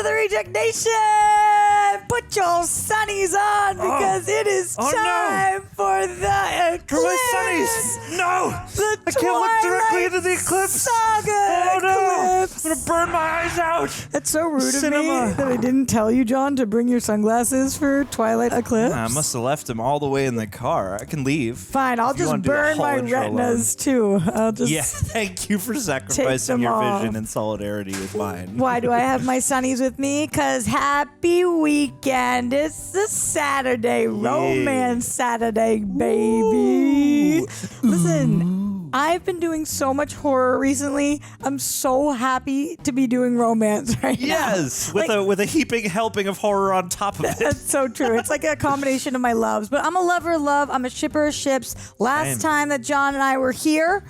to the Reject Nation! Put your sunnies on because it is time for the Eclipse! For my sunnies! No! The I can't look directly into the Eclipse! Saga Oh no! Eclipse. I'm gonna burn my eyes out! That's so rude of me Cinema. that I didn't tell you, John, to bring your sunglasses for Twilight Eclipse. I must have left them all the way in the car. I can leave. Fine, I'll If you just wanna do a burn whole my intro retinas too. I'll just Yeah, thank you for sacrificing them your off. vision in solidarity with mine. Why do I have my sunnies with me? Because happy weekend. It's a Saturday, romance Saturday, baby. Listen, I've been doing so much horror recently. I'm so happy to be doing romance right now. Yes, with a heaping helping of horror on top of it. That's so true. It's like a combination of my loves. But I'm a lover of love. I'm a shipper of ships. Last time that John and I were here,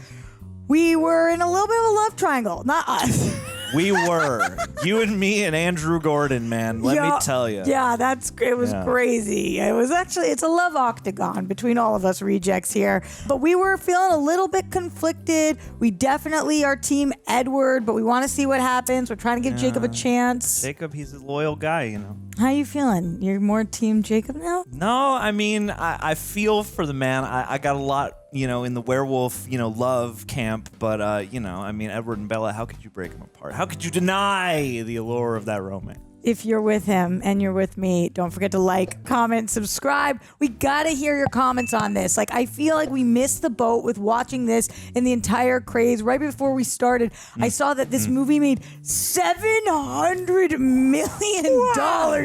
we were in a little bit of a love triangle. Not us. We were. You and me and Andrew Gordon, man. Let me tell you. Yeah, it was crazy. It's a love octagon between all of us rejects here. But we were feeling a little bit conflicted. We definitely are team Edward, but we want to see what happens. We're trying to give Jacob a chance. Jacob, he's a loyal guy, you know. How you feeling? You're more team Jacob now? No, I mean, I feel for the man. I got a lot, in the werewolf, love camp. But, I mean, Edward and Bella, how could you break them apart? How could you deny the allure of that romance? If you're with him and you're with me, don't forget to like, comment, subscribe. We gotta hear your comments on this. I feel like we missed the boat with watching this in the entire craze. Right before we started, I saw that this movie made $700 million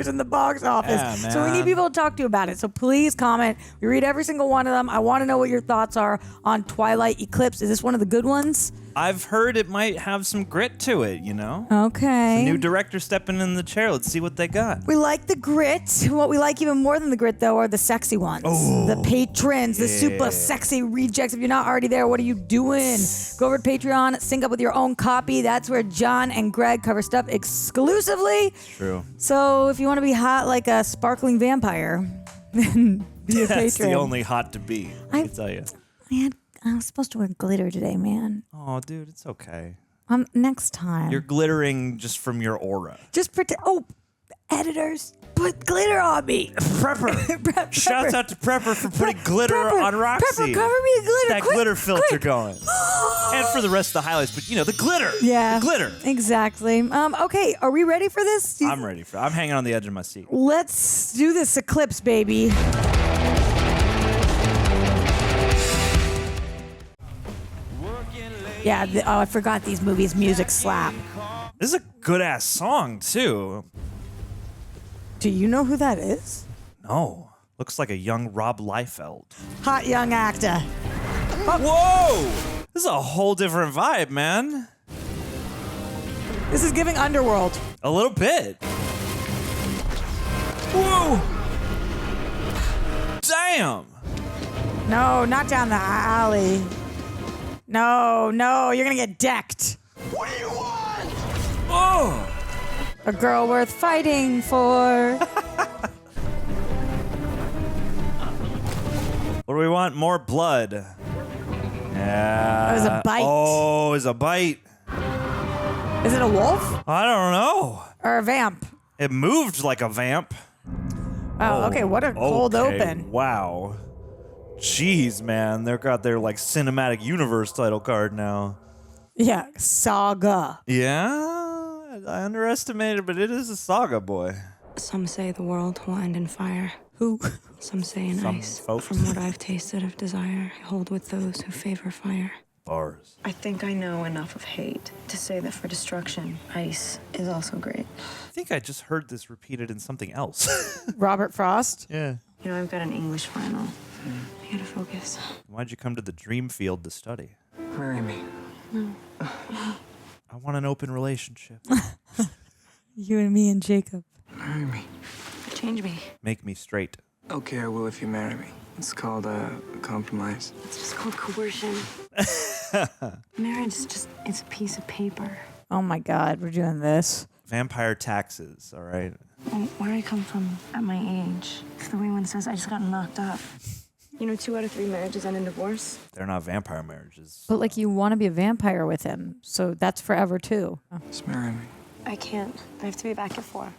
in the box office. Yeah, so we need people to talk to about it. So please comment. We read every single one of them. I want to know what your thoughts are on Twilight Eclipse. Is this one of the good ones? I've heard it might have some grit to it, Okay. New director stepping in the chair. Let's see what they got. We like the grit. What we like even more than the grit, though, are the sexy ones. Oh, the patrons, the super sexy rejects. If you're not already there, what are you doing? Go over to Patreon, sync up with your own copy. That's where John and Greg cover stuff exclusively. True. So if you want to be hot like a sparkling vampire, then be a That's patron. the only hot to be, I can tell you. I was supposed to wear glitter today, man. Oh, dude, it's okay. Next time. You're glittering just from your aura. Just pretend. Oh, editors, put glitter on me. Prepper. Shouts out to Prepper for putting glitter Prepper, on Roxy. Prepper, cover me in glitter. That quick, glitter filter quick. going. And for the rest of the highlights, but the glitter. Yeah. The glitter. Exactly. Okay, are we ready for this? I'm ready for it. I'm hanging on the edge of my seat. Let's do this Eclipse, baby. Yeah, I forgot these movies' music slap. This is a good-ass song, too. Do you know who that is? No. Looks like a young Rob Liefeld. Hot young actor. Whoa! This is a whole different vibe, man. This is giving Underworld. A little bit. Whoa! Damn! No, not down the alley. No, you're gonna get decked. What do you want? Oh! A girl worth fighting for. What do we want? More blood. Yeah. It was a bite. Oh, it was a bite. Is it a wolf I don't know. or a vamp? It moved like a vamp. Oh, okay. What a cold open. Wow. Jeez, man. They've got their cinematic universe title card now. Yeah, Saga. Yeah, I underestimated, but it is a saga, boy. Some say the world will end in fire. Who? Some say in Some ice. folks. From what I've tasted of desire, I hold with those who favor fire. Bars. I think I know enough of hate to say that for destruction, ice is also great. I think I just heard this repeated in something else. Robert Frost. Yeah. You know, I've got an English final. I gotta focus. Why'd you come to the dream field to study? Marry me. I want an open relationship. You and me and Jacob. Marry me. Change me. Make me straight. Okay, I will if you marry me. It's called a compromise. It's just called coercion. Marriage is it's a piece of paper. Oh my God, we're doing this. Vampire taxes, all right? Where I come from at my age, it's the way one says I just got knocked up. 2 out of 3 marriages end in divorce. They're not vampire marriages. But you want to be a vampire with him, so that's forever too. Just marry me. I can't. I have to be back at 4.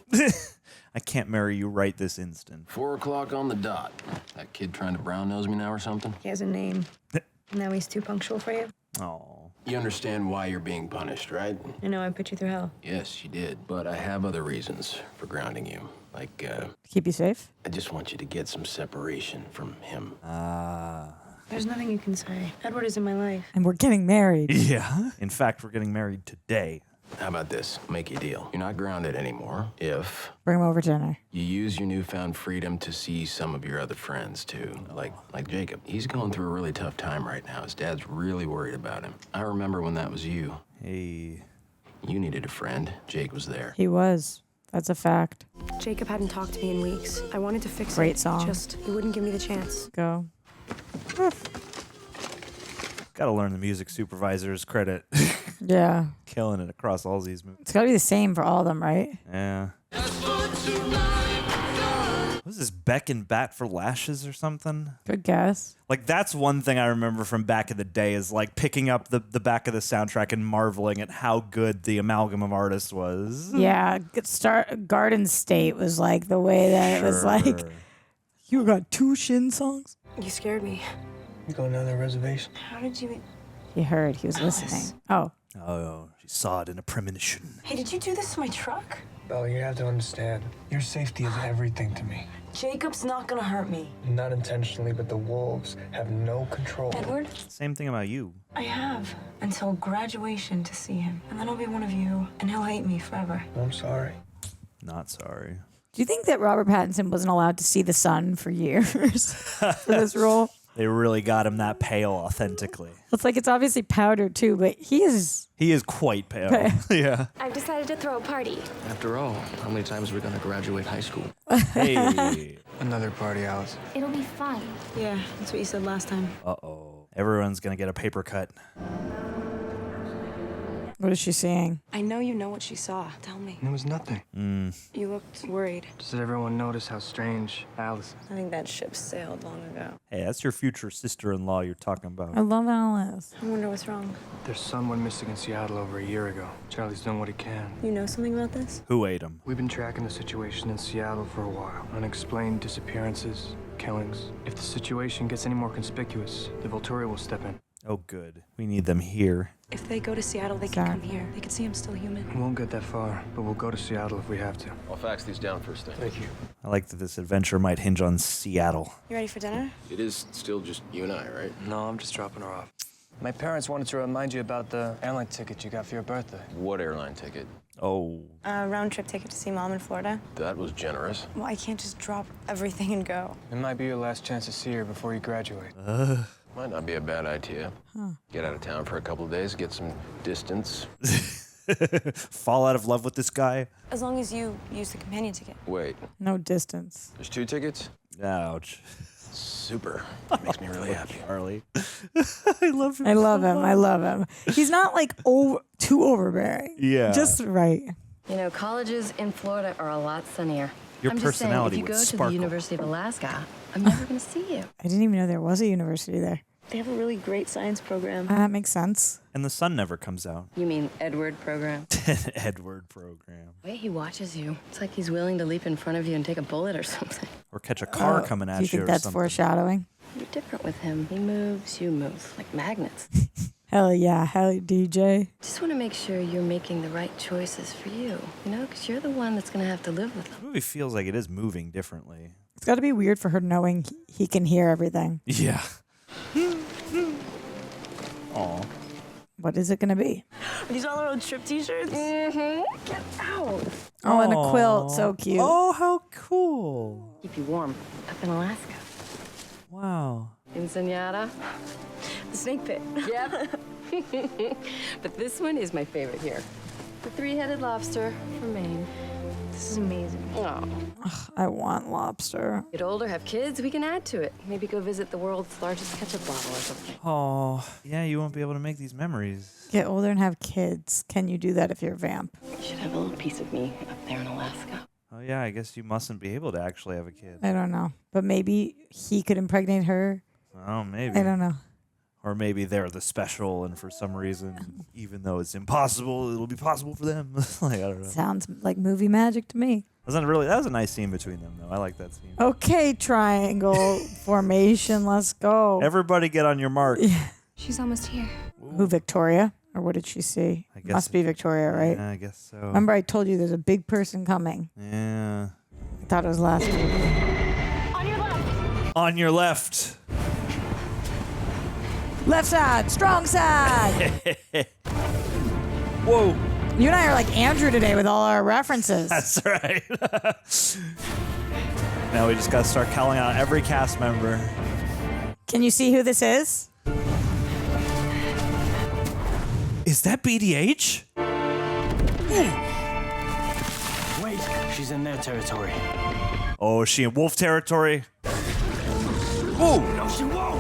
I can't marry you right this instant. 4 o'clock on the dot. That kid trying to brown nose me now or something? He has a name. Now he's too punctual for you. Oh. You understand why you're being punished, right? I know I put you through hell. Yes, you did. But I have other reasons for grounding you. Like, Keep you safe? I just want you to get some separation from him. There's nothing you can say. Edward is in my life. And we're getting married. Yeah. In fact, we're getting married today. How about this? Make a deal. You're not grounded anymore if Bring him over to dinner. you use your newfound freedom to see some of your other friends, too. Like Jacob. He's going through a really tough time right now. His dad's really worried about him. I remember when that was you. Hey. You needed a friend. Jake was there. He was. That's a fact. Jacob hadn't talked to me in weeks. I wanted to fix it. Great song. Just, he wouldn't give me the chance. Go. Gotta learn the music supervisor's credit. Yeah. Killing it across all these movies. It's gotta be the same for all of them, right? Yeah. Was this Beck and Bat for Lashes or something? Good guess. Like, that's one thing I remember from back in the day is, like, picking up the back of the soundtrack and marveling at how good the amalgam of artists was. Yeah. Garden State was like the way that it was like, Sure. you got 2 Shin songs? You scared me. You going down the reservation? How did you... He heard. He was listening. Oh. Oh, she saw it in a premonition. Hey, did you do this to my truck? Bella, you have to understand. Your safety is everything to me. Jacob's not gonna hurt me. Not intentionally, but the wolves have no control. Edward, Same thing about you. I have until graduation to see him. And then I'll be one of you, and he'll hate me forever. I'm sorry. Not sorry. Do you think that Robert Pattinson wasn't allowed to see the sun for years for this role? They really got him that pale authentically. It's like it's obviously powder too, but he is. He is quite pale. Yeah. I've decided to throw a party. After all, how many times are we gonna graduate high school? Hey. Another party, Alice. It'll be fun. Yeah, that's what you said last time. Uh-oh. Everyone's gonna get a paper cut. What is she seeing? I know you know what she saw. Tell me. It was nothing. You looked worried. Does everyone notice how strange Alice is? I think that ship sailed long ago. Hey, that's your future sister-in-law you're talking I about. love Alice. I wonder what's wrong. Their son went missing in Seattle over a year ago. Charlie's done what he can. You know something about this? Who ate him? We've been tracking the situation in Seattle for a while. Unexplained disappearances, killings. If the situation gets any more conspicuous, the Volturi will step in. Oh, good. We need them here. If they go to Seattle, they can come here. They can see I'm still human. We won't get that far, but we'll go to Seattle if we have to. I'll fax these down first thing. Thank you. I like that this adventure might hinge on Seattle. You ready for dinner? It is still just you and I, right? No, I'm just dropping her off. My parents wanted to remind you about the airline ticket you got for your birthday. What airline ticket? Oh. Round trip ticket to see Mom in Florida. That was generous. Well, I can't just drop everything and go. It might be your last chance to see her before you graduate. Might not be a bad idea. Get out of town for a couple of days, get some distance. Fall out of love with this guy? As long as you use the companion ticket. Wait, No distance. there's 2 tickets? Ouch. Super. That makes me really happy. Charlie. I love him. I love him. I love him. He's not like too overbearing. Yeah. Just right. You know, colleges in Florida are a lot sunnier. Your I'm just saying, personality if you would go to sparkle. the University of Alaska, I'm never going to see you. I didn't even know there was a university there. They have a really great science program. That makes sense. And the sun never comes out. You mean Edward program? An Edward program. The way he watches you, it's like he's willing to leap in front of you and take a bullet or something. Or catch a car coming at Do you you think or that's something. You're foreshadowing? different with him. He moves, you move, like magnets. Hell yeah. Hell DJ. Just want to make sure you're making the right choices for you, you know, because you're the one that's going to have to live with The them. movie feels like it is moving differently. It's got to be weird for her knowing he can hear everything. Yeah. Aw. What is it going to be? Are these all our old trip t-shirts? Mm-hmm. Get out. Oh, and a quilt. So cute. Oh, how cool. Keep you warm up in Alaska. Wow. Ensenada. The snake pit. Yep. But this one is my favorite here. The 3-headed lobster from Maine. This is amazing. Oh. I want lobster. Get older, have kids, we can add to it. Maybe go visit the world's largest ketchup bottle or something. Oh, yeah, you won't be able to make these memories. Get older and have kids. Can you do that if you're a vamp? You should have a little piece of me up there in Alaska. Oh, yeah, I guess you mustn't be able to actually have a kid. I don't know. But maybe he could impregnate her. Oh, maybe. I don't know. Or maybe they're the special, and for some reason, even though it's impossible, it'll be possible for them. Like, I don't know. Sounds like movie magic to me. That was a nice scene between them, though. I like that scene. Okay, triangle formation. Let's go. Everybody get on your mark. She's almost here. Who, Victoria? Or what did she see? I guess Must be Victoria, right? Yeah, I guess so. Remember I told you there's a big person coming. Yeah. I thought it was last movie. On your left. On your left. Left side, strong side. Whoa. You and I are like Andrew today with all our references. That's right. Now we just got to start calling out every cast member. Can you see who this is? Is that BDH? Wait, she's in their territory. Oh, is she in wolf territory? Ooh. No, she won't.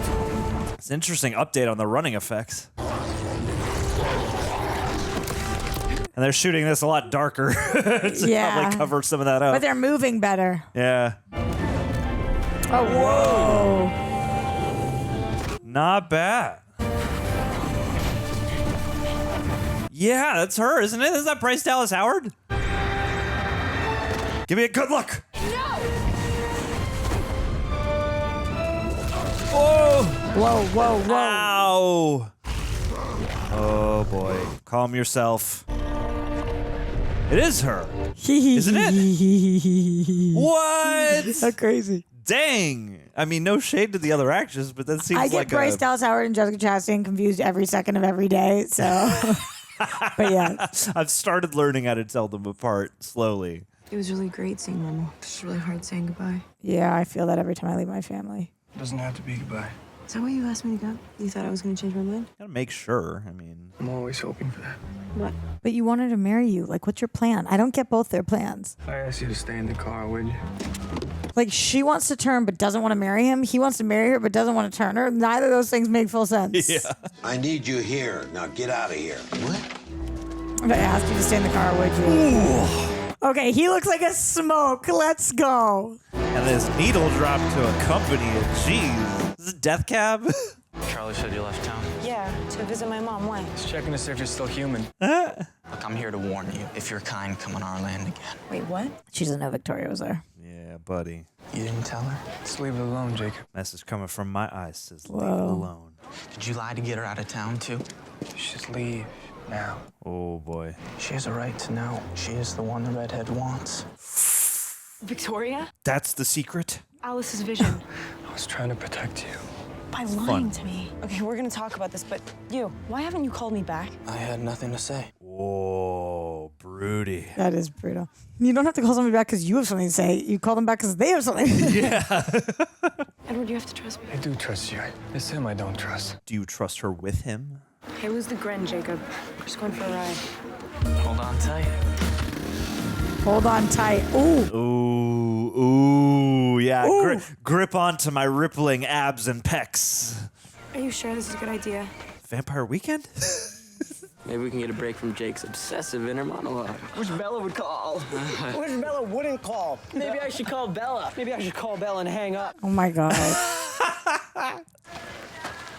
It's an interesting update on the running effects. And they're shooting this a lot darker to probably cover some of that up. But they're moving better. Yeah. Oh, whoa. Not bad. Yeah, that's her, isn't it? Isn't that BRYCE Dallas Howard? Give me a good look. Whoa! Whoa, whoa, whoa. Ow! Oh boy. Calm yourself. It is her. Isn't it? What? So crazy. Dang. I mean, no shade to the other actors, but that seems I get like BRYCE Dallas Howard and Jessica Chastain confused every second of every day, so. But yeah. I've started learning how to tell them apart slowly. It was really great seeing Mama. It's really hard saying goodbye. Yeah, I feel that every time I leave my family. Doesn't have to be goodbye. Is that why you asked me to go? You thought I was going to change my mind? Gotta make sure. I mean, I'm always hoping for that. What? But you wanted to marry you. Like, what's your plan? I don't get both their plans. I asked you to stay in the car, would you? Like, she wants to turn but doesn't want to marry him. He wants to marry her but doesn't want to turn her. Neither of those things make full sense. yeah. I need you here. Now get out of here. What? If I asked you to stay in the car, would you? Okay, he looks like a smoke. Let's go. And this needle drop to accompany it. Jeez. Is this a death cab? Charlie said you left town. Yeah, to visit my mom. Why? Just checking to see if you're still human. Look, I'm here to warn you. If you're kind, come on our land again. Wait, what? She doesn't know Victoria was there. Yeah, buddy. You didn't tell her? Just leave it alone, Jacob. Message coming from my eyes says, leave it Whoa. alone. Did you lie to get her out of town, too? Just leave now. Oh, boy. She has a right to know. She is the one the redhead wants. Victoria? That's the secret? Alice's vision. I was trying to protect you. By lying to me. Okay, we're going to talk about this, but you, why haven't you called me back? I had nothing to say. Whoa, broody. That is brutal. You don't have to call somebody back because you have something to say. You call them back because they have something. Yeah. Edward, you have to trust me. I do trust you. It's him I don't trust. Do you trust her with him? Hey, lose the grin, Jacob. We're just going for a ride. Hold on tight. Hold on tight. Ooh. Ooh, yeah. Ooh. Grip onto my rippling abs and pecs. Are you sure this is a good idea? Vampire Weekend? Maybe we can get a break from Jake's obsessive inner monologue. Which Bella would call. Which Bella wouldn't call. Maybe I should call Bella. Maybe I should call Bella and hang up. Oh my God.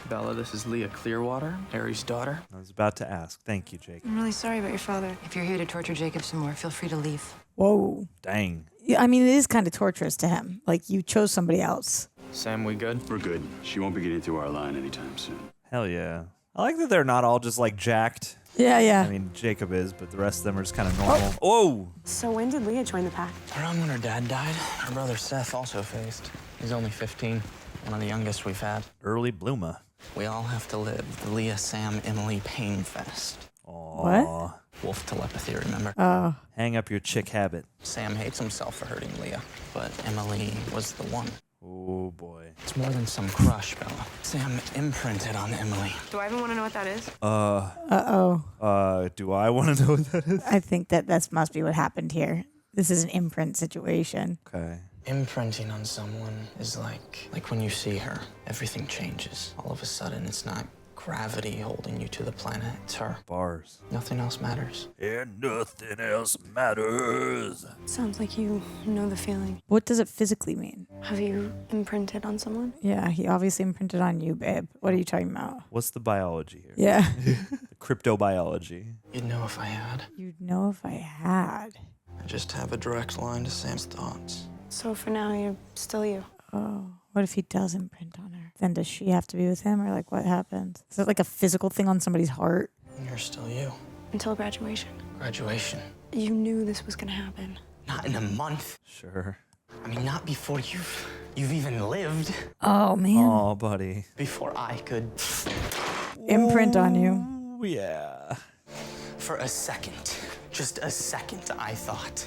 Bella, this is Leah Clearwater, Harry's daughter. I was about to ask. Thank you, Jake. I'm really sorry about your father. If you're here to torture Jacob some more, feel free to leave. Whoa. Dang. Yeah, I mean, it is kind of torturous to him. Like, you chose somebody else. Sam, we good? We're good. She won't be getting through our line anytime soon. Hell yeah. I like that they're not all just like jacked. Yeah, yeah. I mean, Jacob is, but the rest of them are just kind of normal. Oh! So when did Leah join the pack? Around when her dad died, her brother Seth also phased. He's only 15, one of the youngest we've had. Early bloomer. We all have to live the Leah, Sam, Emily pain fest. Aww. What? Wolf telepathy, remember? Oh. Hang up your chick habit. Sam hates himself for hurting Leah, but Emily was the one. Oh boy. It's more than some crush, Bella. Sam imprinted on Emily. Do I even want to know what that is? Uh-oh. Do I want to know what that is? I think that must be what happened here. This is an imprint situation. Okay. Imprinting on someone is like when you see her, everything changes. All of a sudden, it's not gravity holding you to the planet. It's her. Bars. Nothing else matters. And nothing else matters. Sounds like you know the feeling. What does it physically mean? Have you imprinted on someone? Yeah, he obviously imprinted on you, babe. What are you talking about? What's the biology here? Yeah. The cryptobiology. You'd know if I had. You'd know if I had. I just have a direct line to Sam's thoughts. So for now, you're still you. Oh, what if he does imprint on her? Then does she have to be with him, or like what happens? Is it like a physical thing on somebody's heart? You're still you. Until graduation. Graduation. You knew this was gonna happen. Not in a month. Sure. I mean, not before you've even lived. Oh, man. Oh, buddy. Before I could... Imprint on you. Oh, yeah. For a second, just a second, I thought.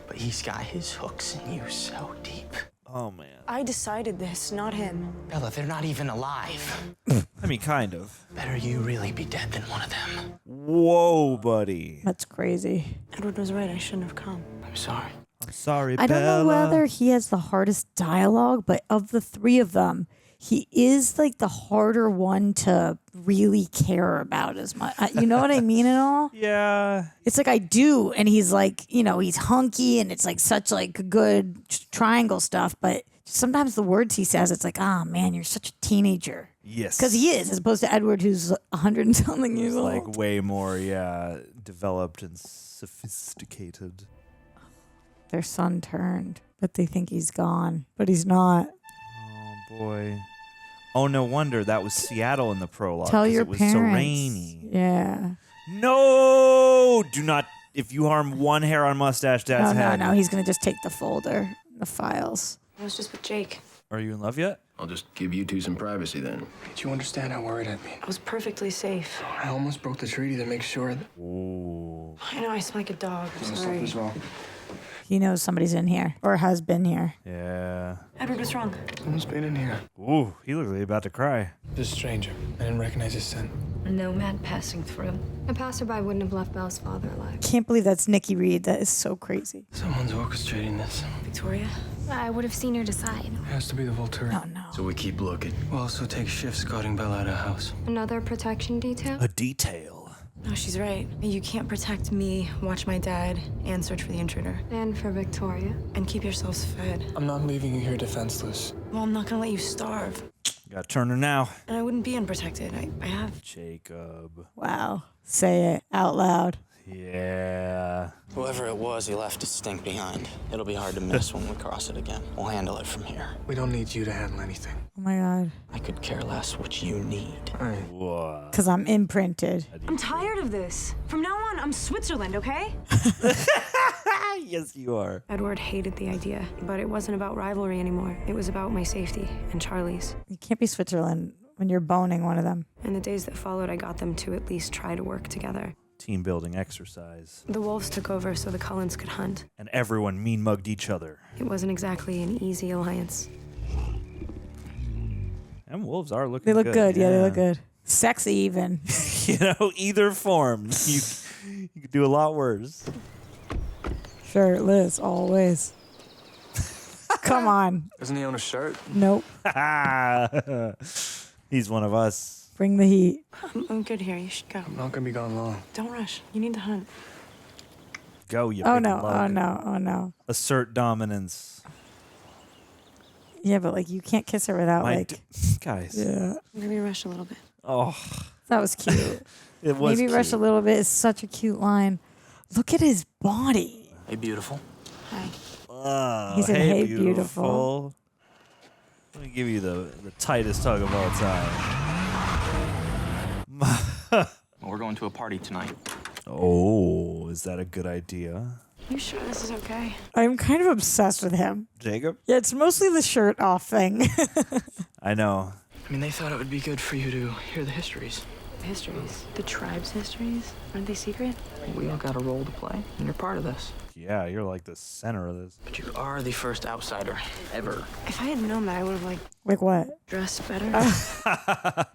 But he's got his hooks in you so deep. Oh, man. I decided this, not him. Bella, they're not even alive. I mean, kind of. Better you really be dead than one of them. Whoa, buddy. That's crazy. Edward was right. I shouldn't have come. I'm sorry. I'm sorry, I don't know Bella. whether he has the hardest dialogue, but of the three of them, he is like the harder one to really care about as much. You know what I mean at all? Yeah. It's like I do, and he's like, you know, he's hunky, and it's like such like good triangle stuff, but sometimes the words he says, it's like, ah, man, you're such a teenager. Yes. Because he is, as opposed to Edward, who's 100 and something years old. Like way more, yeah, developed and sophisticated. Their son turned, but they think he's gone, but he's not. Oh, boy. Oh, no wonder that was Seattle in the prologue. Tell 'cause your it was parents. so rainy. Yeah. No! Do not. If you harm one hair on mustache, Dad's head. No. He's going to just take the folder, the files. I was just with Jake. Are you in love yet? I'll just give you two some privacy then. Did you understand how worried I'd be? I was perfectly safe. I almost broke the treaty to make sure that... Ooh. I know I smell like a dog. I'm sorry. Something's wrong. He knows somebody's in here or has been here. Yeah. Edward, what's wrong? Someone's been in here. Ooh, he looks like he's about to cry. This stranger. I didn't recognize his scent. A nomad passing through. A passerby wouldn't have left Bella's father alive. Can't believe that's Nikki Reed. That is so crazy. Someone's orchestrating this. Victoria? I would have seen her decide. It has to be the Volturi. Oh, no. So we keep looking. We'll also take shifts guarding Bella at her house. Another protection detail? A detail. No, she's right. You can't protect me, watch my dad, and search for the intruder. And for Victoria. And keep yourselves fed. I'm not leaving you here defenseless. Well, I'm not gonna let you starve. You gotta turn her now. And I wouldn't be unprotected. I have. Jacob. Wow. Say it out loud. Yeah. Whoever it was, he left a stink behind. It'll be hard to miss when we cross it again. We'll handle it from here. We don't need you to handle anything. Oh, my God. I could care less what you need. What? Because I'm imprinted. I'm tired of this. From now on, I'm Switzerland, okay? Yes, you are. Edward hated the idea, but it wasn't about rivalry anymore. It was about my safety and Charlie's. You can't be Switzerland when you're boning one of them. In the days that followed, I got them to at least try to work together. Team building exercise. The wolves took over so the Cullens could hunt. And everyone mean mugged each other. It wasn't exactly an easy alliance. And wolves are looking They look good. good. Yeah, they look good. Sexy, even. You know, either form. You could do a lot worse. Shirtless, always. Come on. Doesn't he own a shirt? Nope. He's one of us. Bring the heat. I'm good here. You should go. I'm not gonna be gone long. Don't rush. You need to hunt. Go, you Oh, big no. lug. Oh, no. Oh, no. Assert dominance. Yeah, but, like, you can't kiss her without, like... Guys. Yeah. Maybe rush a little bit. Oh. That was cute. It was Maybe cute. rush a little bit is such a cute line. Look at his body. Hey, beautiful. Hi. He said, hey, "Hey, beautiful." Let me give you the tightest hug of all time. We're going to a party tonight. Oh, is that a good idea? You sure this is okay? I'm kind of obsessed with him. Jacob? Yeah, it's mostly the shirt off thing. I know. I mean, they thought it would be good for you to hear the histories. Histories? The tribe's histories? Aren't they secret? We all got a role to play, and you're part of this. Yeah, you're like the center of this. But you are the first outsider ever. If I had known that, I would have, Like what? dressed better.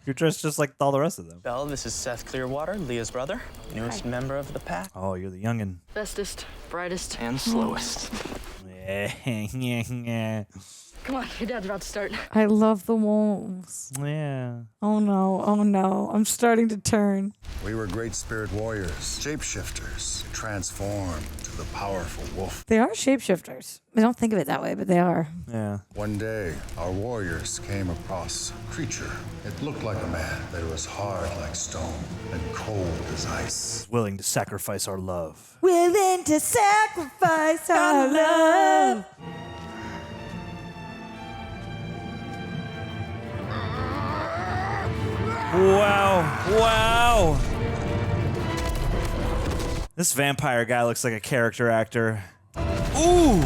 You're dressed just like all the rest of them. Belle, this is Seth Clearwater, Leah's brother, newest member of the pack. Oh, you're the youngin'. Bestest, brightest, And slowest. Come on, your dad's about to start. I love the wolves. Yeah. Oh no, oh no. I'm starting to turn. We were great spirit warriors, shapeshifters, transformed to the powerful wolf. They are shapeshifters. I don't think of it that way, but they are. Yeah. One day, our warriors came across a creature. It looked like a man, but it was hard like stone and cold as ice. Willing to sacrifice our love. Willing to sacrifice our love. Wow. This vampire guy looks like a character actor. Ooh.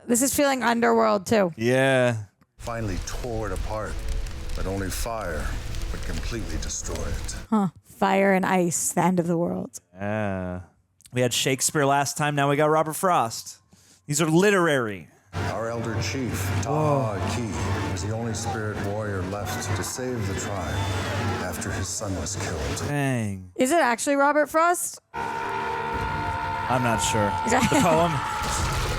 This is feeling Underworld too. Yeah. Finally tore it apart, but only fire would completely destroy it. Huh. Fire and ice, the end of the world. Yeah. We had Shakespeare last time, now we got Robert Frost. These are literary. Our elder chief, Taha Aki, was the only spirit warrior left to save the tribe after his son was killed. Dang. Is it actually Robert Frost? I'm not sure. The poem?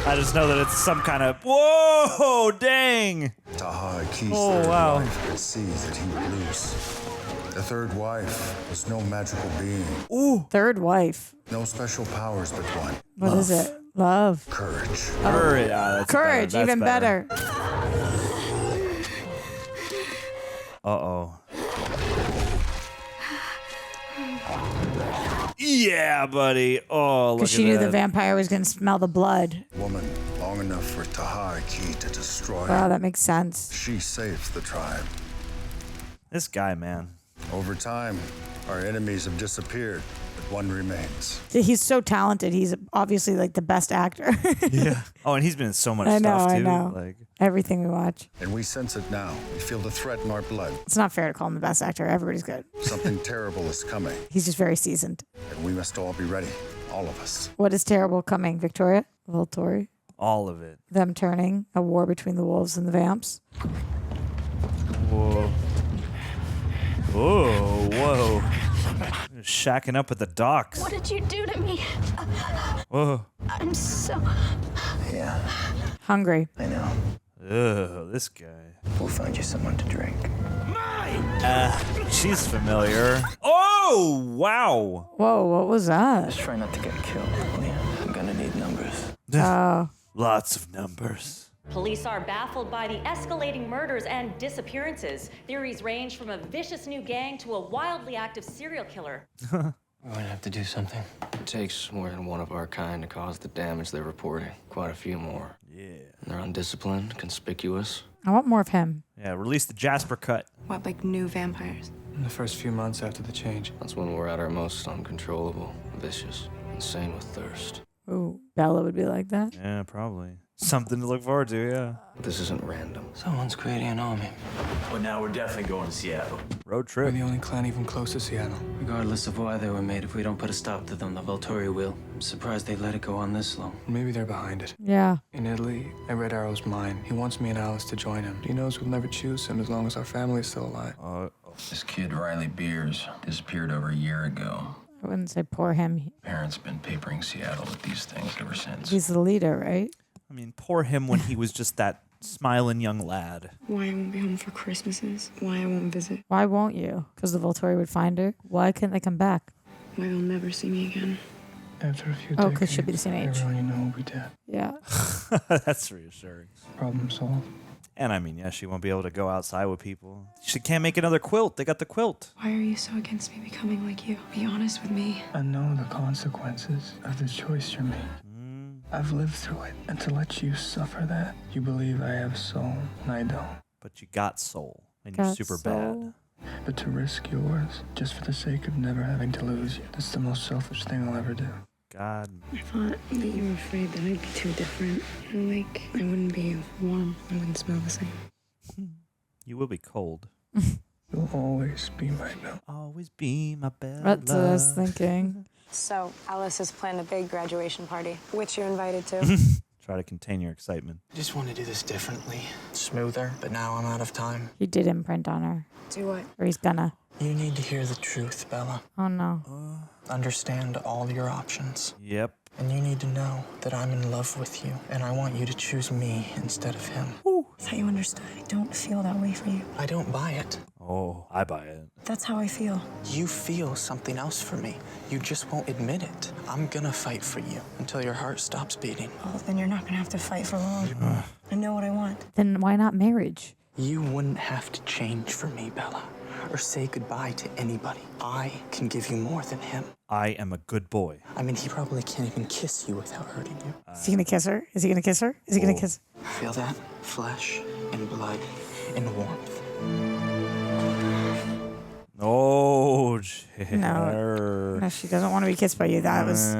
I just know that it's some kind of, whoa, dang. Taha Aki's Oh, third wow. wife could see that he would lose. The third wife was no magical being. Ooh. Third wife. No special powers but one. What is it? Love. Courage. Courage. That's Courage, better. That's even better. Uh-oh. Yeah, buddy. Oh, look at Because she knew that. the vampire was going to smell the blood. Woman long enough for Taha Aki to destroy. Wow, that makes sense. She saves the tribe. This guy, man. Over time, our enemies have disappeared, but one remains. He's so talented. He's obviously like the best actor. Yeah. Oh, and he's been in so much I know, stuff, too. I know. Like, Everything we watch. And we sense it now. We feel the threat in our blood. It's not fair to call him the best actor. Everybody's good. Something terrible is coming, He's just very seasoned. and we must all be ready. All of us. What is terrible coming, Victoria? Volturi? all of it. Them turning, a war between the wolves and the vamps. Whoa. Whoa, whoa. Shacking up at the docks. What did you do to me? Whoa. I'm so... Yeah, Hungry. I know. Ugh, this guy. We'll find you someone to drink. She's familiar. Oh, wow. Whoa, what was that? Just try not to get killed, will you? I'm gonna need numbers. Oh. Lots of numbers. Police are baffled by the escalating murders and disappearances. Theories range from a vicious new gang to a wildly active serial killer. We're gonna have to do something. It takes more than one of our kind to cause the damage they're reporting. Quite a few more. Yeah. And they're undisciplined, conspicuous. I want more of him. Yeah, release the Jasper cut. What, like new vampires? In the first few months after the change. That's when we're at our most uncontrollable, vicious, insane with thirst. Ooh, Bella would be like that. Yeah, probably. Something to look forward to, yeah. This isn't random. Someone's creating an army. But now we're definitely going to Seattle. Road We're trip. the only clan even close to Seattle. Regardless of why they were made, if we don't put a stop to them, the Volturi will. I'm surprised they let it go on this long. Maybe they're behind it. Yeah. In Italy, I read Arrow's mind. He wants me and Alice to join him. He knows we'll never choose him as long as our family is still alive. This kid, Riley Beers, disappeared over a year ago. I wouldn't say poor him. Parents been papering Seattle with these things ever since. He's the leader, right? I mean, poor him when he was just that smiling young lad. Why I won't be home for Christmases. Why I won't visit. Why won't you? Because the Volturi would find her. Why couldn't they come back? Why they'll never see me again. After a few Oh, because she'll be the same age. everyone you know will be dead. Yeah. That's reassuring. Problem solved. And I mean, yeah, she won't be able to go outside with people. She can't make another quilt. They got the quilt. Why are you so against me becoming like you? Be honest with me. I know the consequences of the choice you made. I've lived through it, and to let you suffer that, you believe I have soul, and I don't. But you got soul, and you're super bad. But to risk yours, just for the sake of never having to lose you, that's the most selfish thing I'll ever do. God. I thought that you were afraid that I'd be too different. Like, I wouldn't be warm. I wouldn't smell the same. You will be cold. You'll always be my Bella. Always be my Bella. That's what I was thinking. So, Alice has planned a big graduation party, which you're invited to. Try to contain your excitement. I just want to do this differently, smoother, but now I'm out of time. He did imprint on her. Do what? Or he's gonna. You need to hear the truth, Bella. Oh, no. Understand all your options. Yep. And you need to know that I'm in love with you, and I want you to choose me instead of him. I thought you understood. I don't feel that way for you. I don't buy it. Oh, I buy it. That's how I feel. You feel something else for me. You just won't admit it. I'm gonna fight for you until your heart stops beating. Oh, then you're not gonna have to fight for long. I know what I want. Then why not marriage? You wouldn't have to change for me, Bella, or say goodbye to anybody. I can give you more than him. I am a good boy. I mean, he probably can't even kiss you without hurting you. Is he gonna kiss her? Is he gonna kiss her? Is he gonna kiss? Feel that? Flesh and blood and warmth. Oh, No, she doesn't want to be kissed by you. That was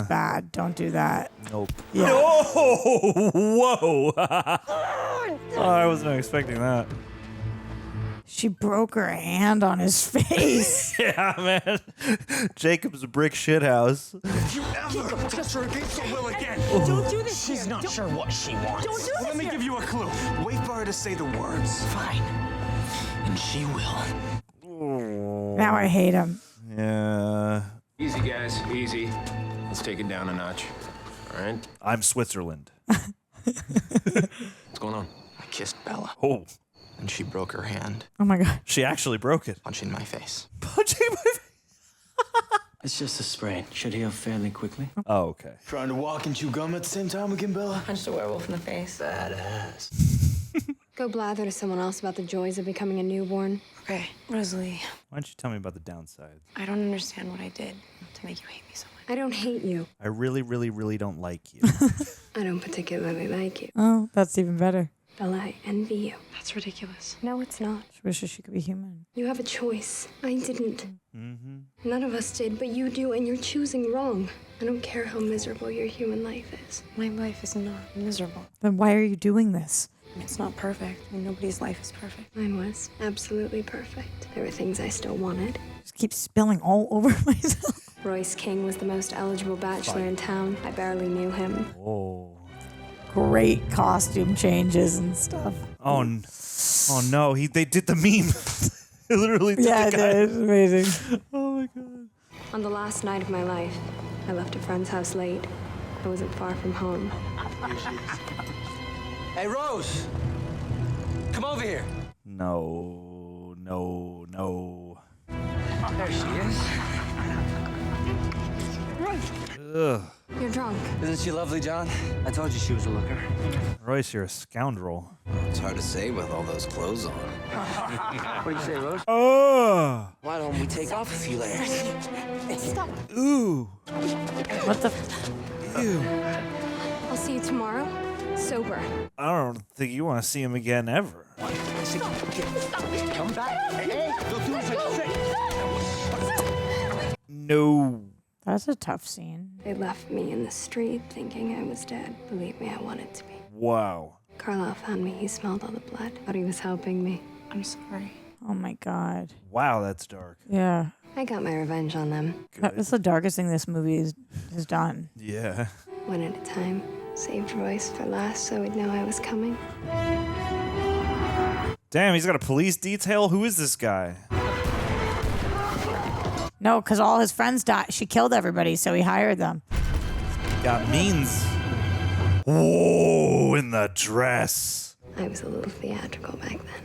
bad. Don't do that. Nope. Yeah. No! Whoa! Oh, I wasn't expecting that. She broke her hand on his face. Yeah, man. Jacob's a brick shithouse. If you ever touch her against her will again, Don't do this. she's not sure what she wants. Don't do this. Let me give you a clue. Wait for her to say the words. Fine. And she will. Now I hate him. Yeah. Easy, guys. Easy. Let's take it down a notch. All right? I'm Switzerland. What's going on? I kissed Bella. Oh. And she broke her hand. Oh my God. She actually broke it. Punching my face. Punching my face. It's just a sprain. Should heal fairly quickly. Oh, okay. Trying to walk and chew gum at the same time again, Bella? Punched a werewolf in the face. Badass. Go blather to someone else about the joys of becoming a newborn. Okay, Rosalie, Why don't you tell me about the downside? I don't understand what I did to make you hate me so much. I don't hate you. I really, really, really don't like you. I don't particularly like you. Oh, that's even better. Bella, I envy you. That's ridiculous. No, it's not. She wishes she could be human. You have a choice. I didn't. Mm-hmm. None of us did, but you do, and you're choosing wrong. I don't care how miserable your human life is. My life is not miserable. Then why are you doing this? It's not perfect. I mean, nobody's life is perfect. Mine was absolutely perfect. There were things I still wanted. Just keep spilling all over myself. Royce King was the most eligible bachelor in town. I barely knew him. Oh. Great costume changes and stuff. Oh no! They did the meme. They literally did Yeah, the it guy. is amazing. Oh my God. On the last night of my life, I left a friend's house late. I wasn't far from home. Hey, Rose! Come over here. No. There she is. Ugh. You're drunk. Isn't she lovely, John? I told you she was a looker. Royce, you're a scoundrel. It's hard to say with all those clothes on. What do you say, Rose? Oh. Why don't we take off a few layers? Stop. Ooh. What the? Ew. I'll see you tomorrow. Sober. I don't think you want to see him again ever. Come back. Hey, don't do as I say. No. That's a tough scene. They left me in the street thinking I was dead. Believe me, I wanted to be. Wow. Carlisle found me. He smelled all the blood. Thought he was helping me. I'm sorry. Oh my God. Wow, that's dark. Yeah. I got my revenge on them. That's the darkest thing this movie has done. Yeah. One at a time. Saved Royce for last so he'd know I was coming. Damn, he's got a police detail? Who is this guy? No, because all his friends died. She killed everybody, so he hired them. Got means. Whoa, in the dress. I was a little theatrical back then.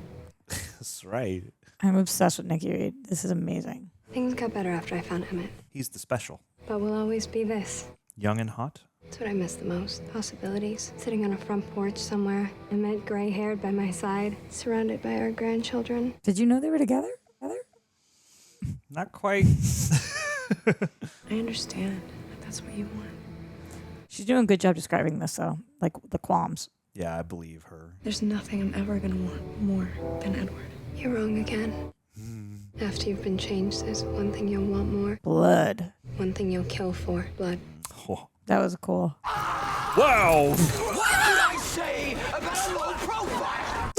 That's right. I'm obsessed with Nikki Reed. This is amazing. Things got better after I found Emmett. He's the special. But we'll always be this. Young and hot? That's what I miss the most. Possibilities. Sitting on a front porch somewhere. Emmett, gray-haired by my side, surrounded by our grandchildren. Did you know they were together? Not quite. I understand. But that's what you want. She's doing a good job describing this, though. Like the qualms. Yeah, I believe her. There's nothing I'm ever gonna want more than Edward. You're wrong again. After you've been changed, there's one thing you'll want more. Blood. One thing you'll kill for. Blood. Oh. That was cool. Wow! What did I say about a low profile?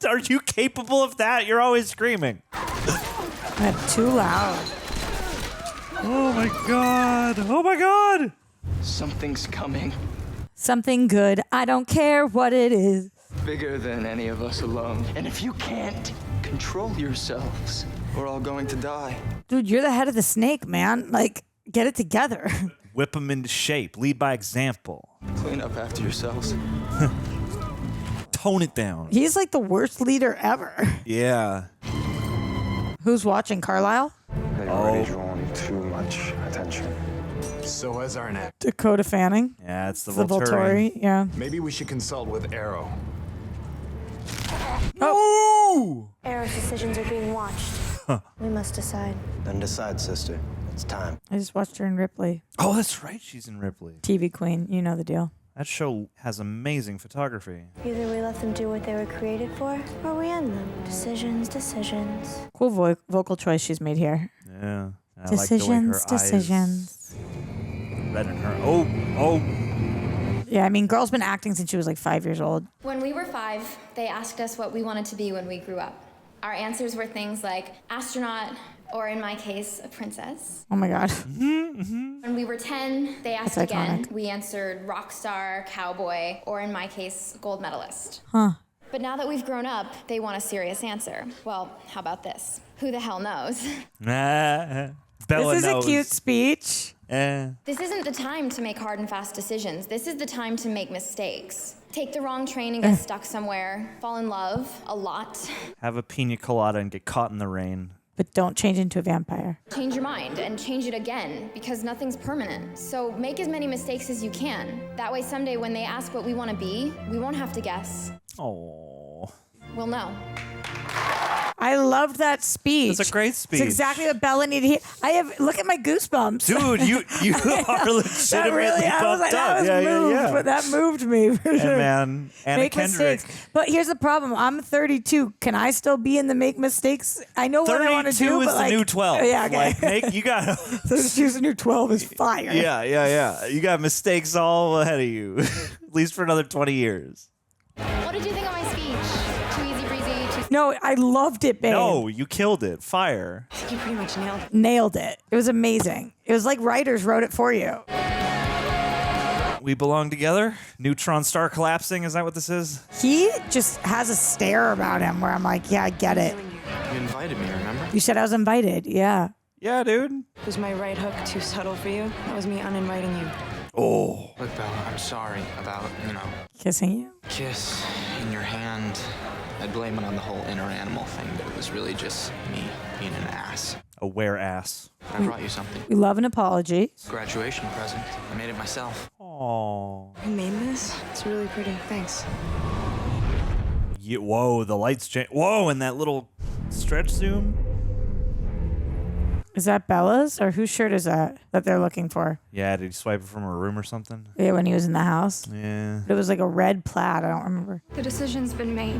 Are you capable of that? You're always screaming. That's too loud. Oh my God. Oh my God. Something's coming. Something good. I don't care what it is. Bigger than any of us alone. And if you can't control yourselves, we're all going to die. Dude, you're the head of the snake, man. Like, get it together. Whip them into shape. Lead by example. Clean up after yourselves. Tone it down. He's like the worst leader ever. Yeah. Who's watching, Carlisle? They've already drawn too much attention. So has our neck. Dakota Fanning. Yeah, it's the The Volturi, yeah. Maybe we should consult with Arrow. Oh! Arrow's decisions are being watched. We must decide. Then decide, sister. It's time. I just watched her in Ripley. Oh, that's right. She's in Ripley. TV queen, you know the deal. That show has amazing photography. Either we let them do what they were created for, or we end them. Decisions, decisions. Cool vocal choice she's made here. Yeah. I Decisions, like the way her decisions. Eyes red in her. Oh. Yeah, I mean, girl's been acting since she was like 5 years old. When we were 5, they asked us what we wanted to be when we grew up. Our answers were things like astronaut, or in my case, a princess. Oh my God. When we were 10, they asked That's again. iconic. We answered rock star, cowboy, or in my case, gold medalist. Huh. But now that we've grown up, they want a serious answer. Well, how about this? Who the hell knows? Bella This is knows. a cute speech. This isn't the time to make hard and fast decisions. This is the time to make mistakes. Take the wrong train and get stuck somewhere. Fall in love a lot. Have a pina colada and get caught in the rain. But don't change into a vampire. Change your mind and change it again because nothing's permanent. So make as many mistakes as you can. That way someday when they ask what we want to be, we won't have to guess. Oh. We'll know. I loved that speech. It's a great speech. It's exactly what Bella needed to hear. Look at my goosebumps. Dude, you are legitimately I was like, pumped up. that was moved, but that moved me for sure. And man, Anna Make Kendrick. mistakes. But here's the problem. I'm 32. Can I still be in the make mistakes? I know what I want to 32 do, is but the like, new 12. Yeah, okay. Like, you got 32 is the new 12 is fire. Yeah. You got mistakes all ahead of you, at least for another 20 years. What did you think of my speech? Too easy breezy? No, I loved it, babe. No, you killed it. Fire. I think you pretty much nailed it. Nailed it. It was amazing. It was like writers wrote it for you. We belong together. Neutron star collapsing. Is that what this is? He just has a stare about him where I'm like, yeah, I get it. You invited me, remember? You said I was invited. Yeah. Yeah, dude. Was my right hook too subtle for you? That was me uninviting you. Oh. Look, Bella, I'm sorry about, Kissing you? kiss in your hand. I blame it on the whole inner animal thing, but it was really just me being an ass. A were ass. I brought you something. We love an apology. Graduation present. I made it myself. Oh. You made this? It's really pretty. Thanks. Whoa, the lights change. Whoa, and that little stretch zoom. Is that Bella's or whose shirt is that they're looking for? Yeah, did he swipe it from her room or something? Yeah, when he was in the house. Yeah. But it was like a red plaid. I don't remember. The decision's been made.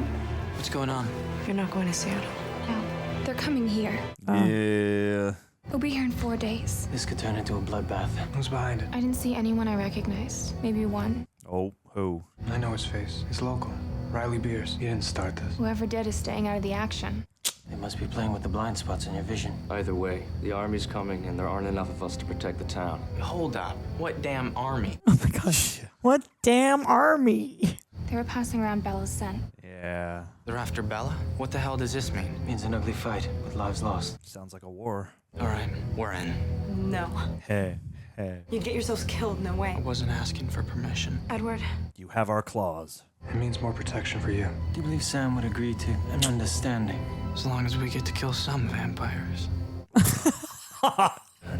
What's going on? You're not going to Seattle. No, they're coming here. Yeah. We'll be here in 4 days. This could turn into a bloodbath. Who's behind it? I didn't see anyone I recognized. Maybe one. Oh, who? I know his face. He's local. Riley Beers. He didn't start this. Whoever did is staying out of the action. They must be playing with the blind spots in your vision. Either way, the army's coming and there aren't enough of us to protect the town. Hold up. What damn army? Oh my gosh. What damn army? They were passing around Bella's scent. Yeah. They're after Bella? What the hell does this mean? It means an ugly fight with lives lost. Sounds like a war. All right, we're in. No. Hey. You'd get yourselves killed, no way. I wasn't asking for permission. Edward. You have our claws. It means more protection for you. Do you believe Sam would agree to an understanding? As long as we get to kill some vampires.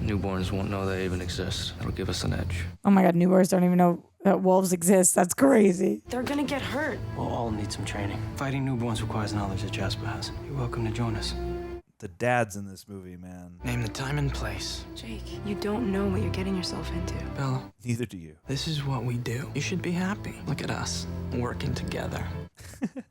Newborns won't know they even exist. It'll give us an edge. Oh my God, newborns don't even know that wolves exist. That's crazy. They're gonna get hurt. We'll all need some training. Fighting newborns requires knowledge that Jasper has. You're welcome to join us. The dads in this movie, man. Name the time and place. Jake, you don't know what you're getting yourself into. Bella. Neither do you. This is what we do. You should be happy. Look at us, working together.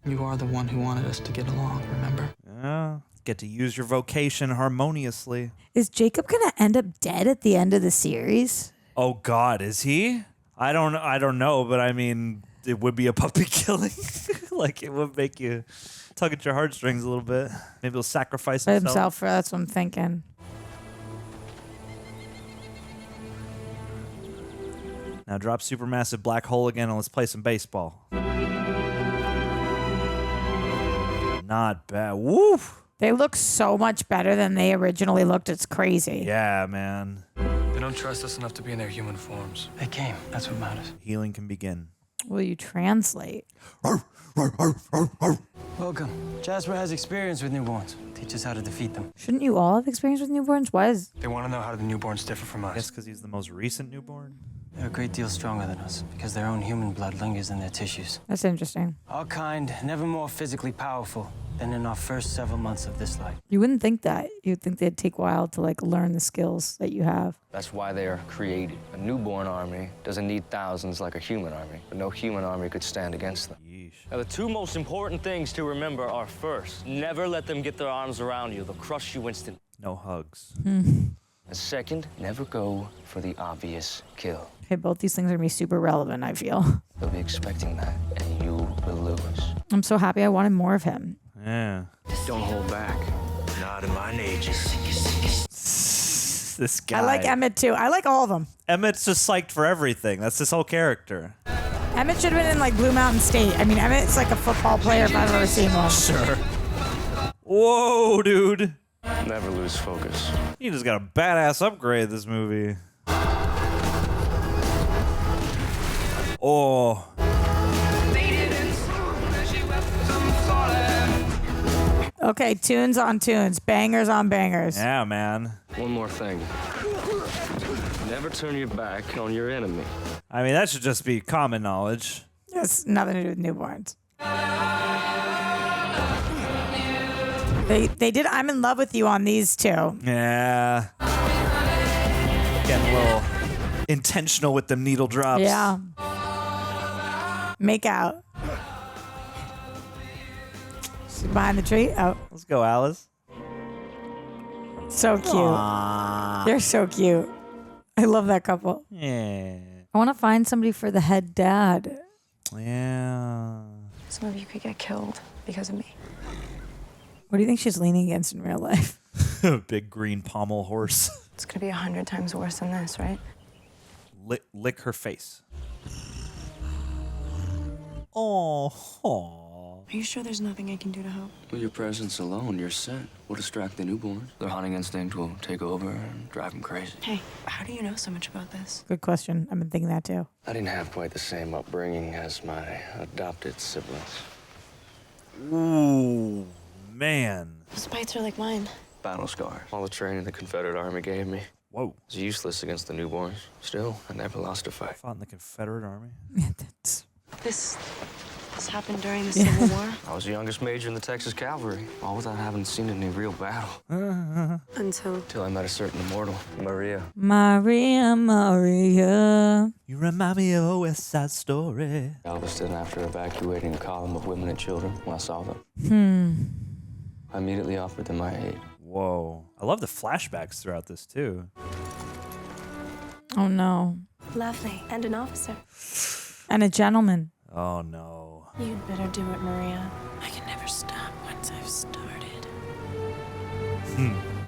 You are the one who wanted us to get along, remember? Yeah. Get to use your vocation harmoniously. Is Jacob gonna end up dead at the end of the series? Oh God, is he? I don't know, but I mean, it would be a puppy killing. Like, it would make you tug at your heartstrings a little bit. Maybe he'll sacrifice himself. That's what I'm thinking. Now drop supermassive black hole again and let's play some baseball. Not bad. Woo! They look so much better than they originally looked. It's crazy. Yeah, man. They don't trust us enough to be in their human forms. They came. That's what matters. Healing can begin. Will you translate? Welcome. Jasper has experience with newborns. Teach us how to defeat them. Shouldn't you all have experience with newborns? Why is... They want to know how the newborns differ from us. I guess because he's the most recent newborn. They're a great deal stronger than us because their own human blood lingers in their tissues. That's interesting. Our kind, never more physically powerful than in our first several months of this life. You wouldn't think that. You'd think they'd take a while to like learn the skills that you have. That's why they are created. A newborn army doesn't need thousands like a human army, but no human army could stand against them. Yeesh. Now, the two most important things to remember are first, never let them get their arms around you. They'll crush you instantly. No hugs. And second, never go for the obvious kill. Okay, both these things are gonna be super relevant, I feel. They'll be expecting that, and you will lose. I'm so happy I wanted more of him. Yeah. Don't hold back. Not in my nature. This guy. I like Emmett too. I like all of them. Emmett's just psyched for everything. That's his whole character. Emmett should have been in like Blue Mountain State. I mean, Emmett's like a football player if I've ever seen one. Sure. Whoa, dude. Never lose focus. He just got a badass upgrade this movie. Oh. Okay, tunes on tunes, bangers on bangers. Yeah, man. One more thing. Never turn your back on your enemy. I mean, that should just be common knowledge. It's nothing to do with newborns. They did I'm in love with you on these two. Yeah. Getting a little intentional with them needle drops. Yeah. Make out. She's behind the tree. Oh. Let's go, Alice. So cute. Aww. They're so cute. I love that couple. Yeah. I want to find somebody for the head dad. Yeah. Some of you could get killed because of me. What do you think she's leaning against in real life? Big green pommel horse. It's gonna be 100 times worse than this, right? Lick her face. Oh. Are you sure there's nothing I can do to help? With your presence alone, you're set. We'll distract the newborns. Their hunting instinct will take over and drive them crazy. Hey, how do you know so much about this? Good question. I've been thinking that too. I didn't have quite the same upbringing as my adopted siblings. Ooh, man. Those bites are like mine. Battle scars. All the training the Confederate Army gave me. Whoa. It's useless against the newborns. Still, I never lost a fight. Fought in the Confederate Army. This happened during the Civil War? I was the youngest major in the Texas Cavalry, all without having seen any real battle. Until I met a certain immortal, Maria. Maria. You remind me of a West Side Story. Elvis did after evacuating a column of women and children when I saw them. I immediately offered them my aid. Whoa. I love the flashbacks throughout this, too. Oh, no. Lovely. And an officer. And a gentleman. Oh, no. You'd better do it, Maria. I can never stop once I've started.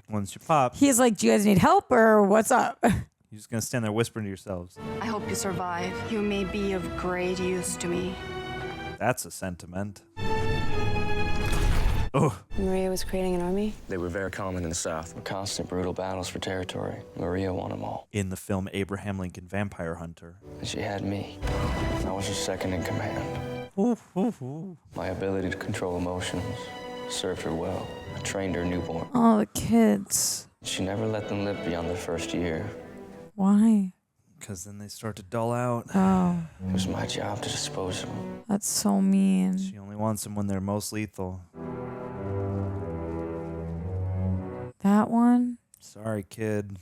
Once you pop, He's like, do you guys need help or what's up? you're just going to stand there whispering to yourselves. I hope you survive. You may be of great use to me. That's a sentiment. Oh. Maria was creating an army? They were very common in the South. Constant brutal battles for territory. Maria won them all. In the film Abraham Lincoln Vampire Hunter. And she had me. I was her second in command. My ability to control emotions served her well. I trained her newborn. Oh, the kids. She never let them live beyond their first year. Why? Because then they start to dull out. Oh. It was my job to dispose of them. That's so mean. She only wants them when they're most lethal. That one? Sorry, kid.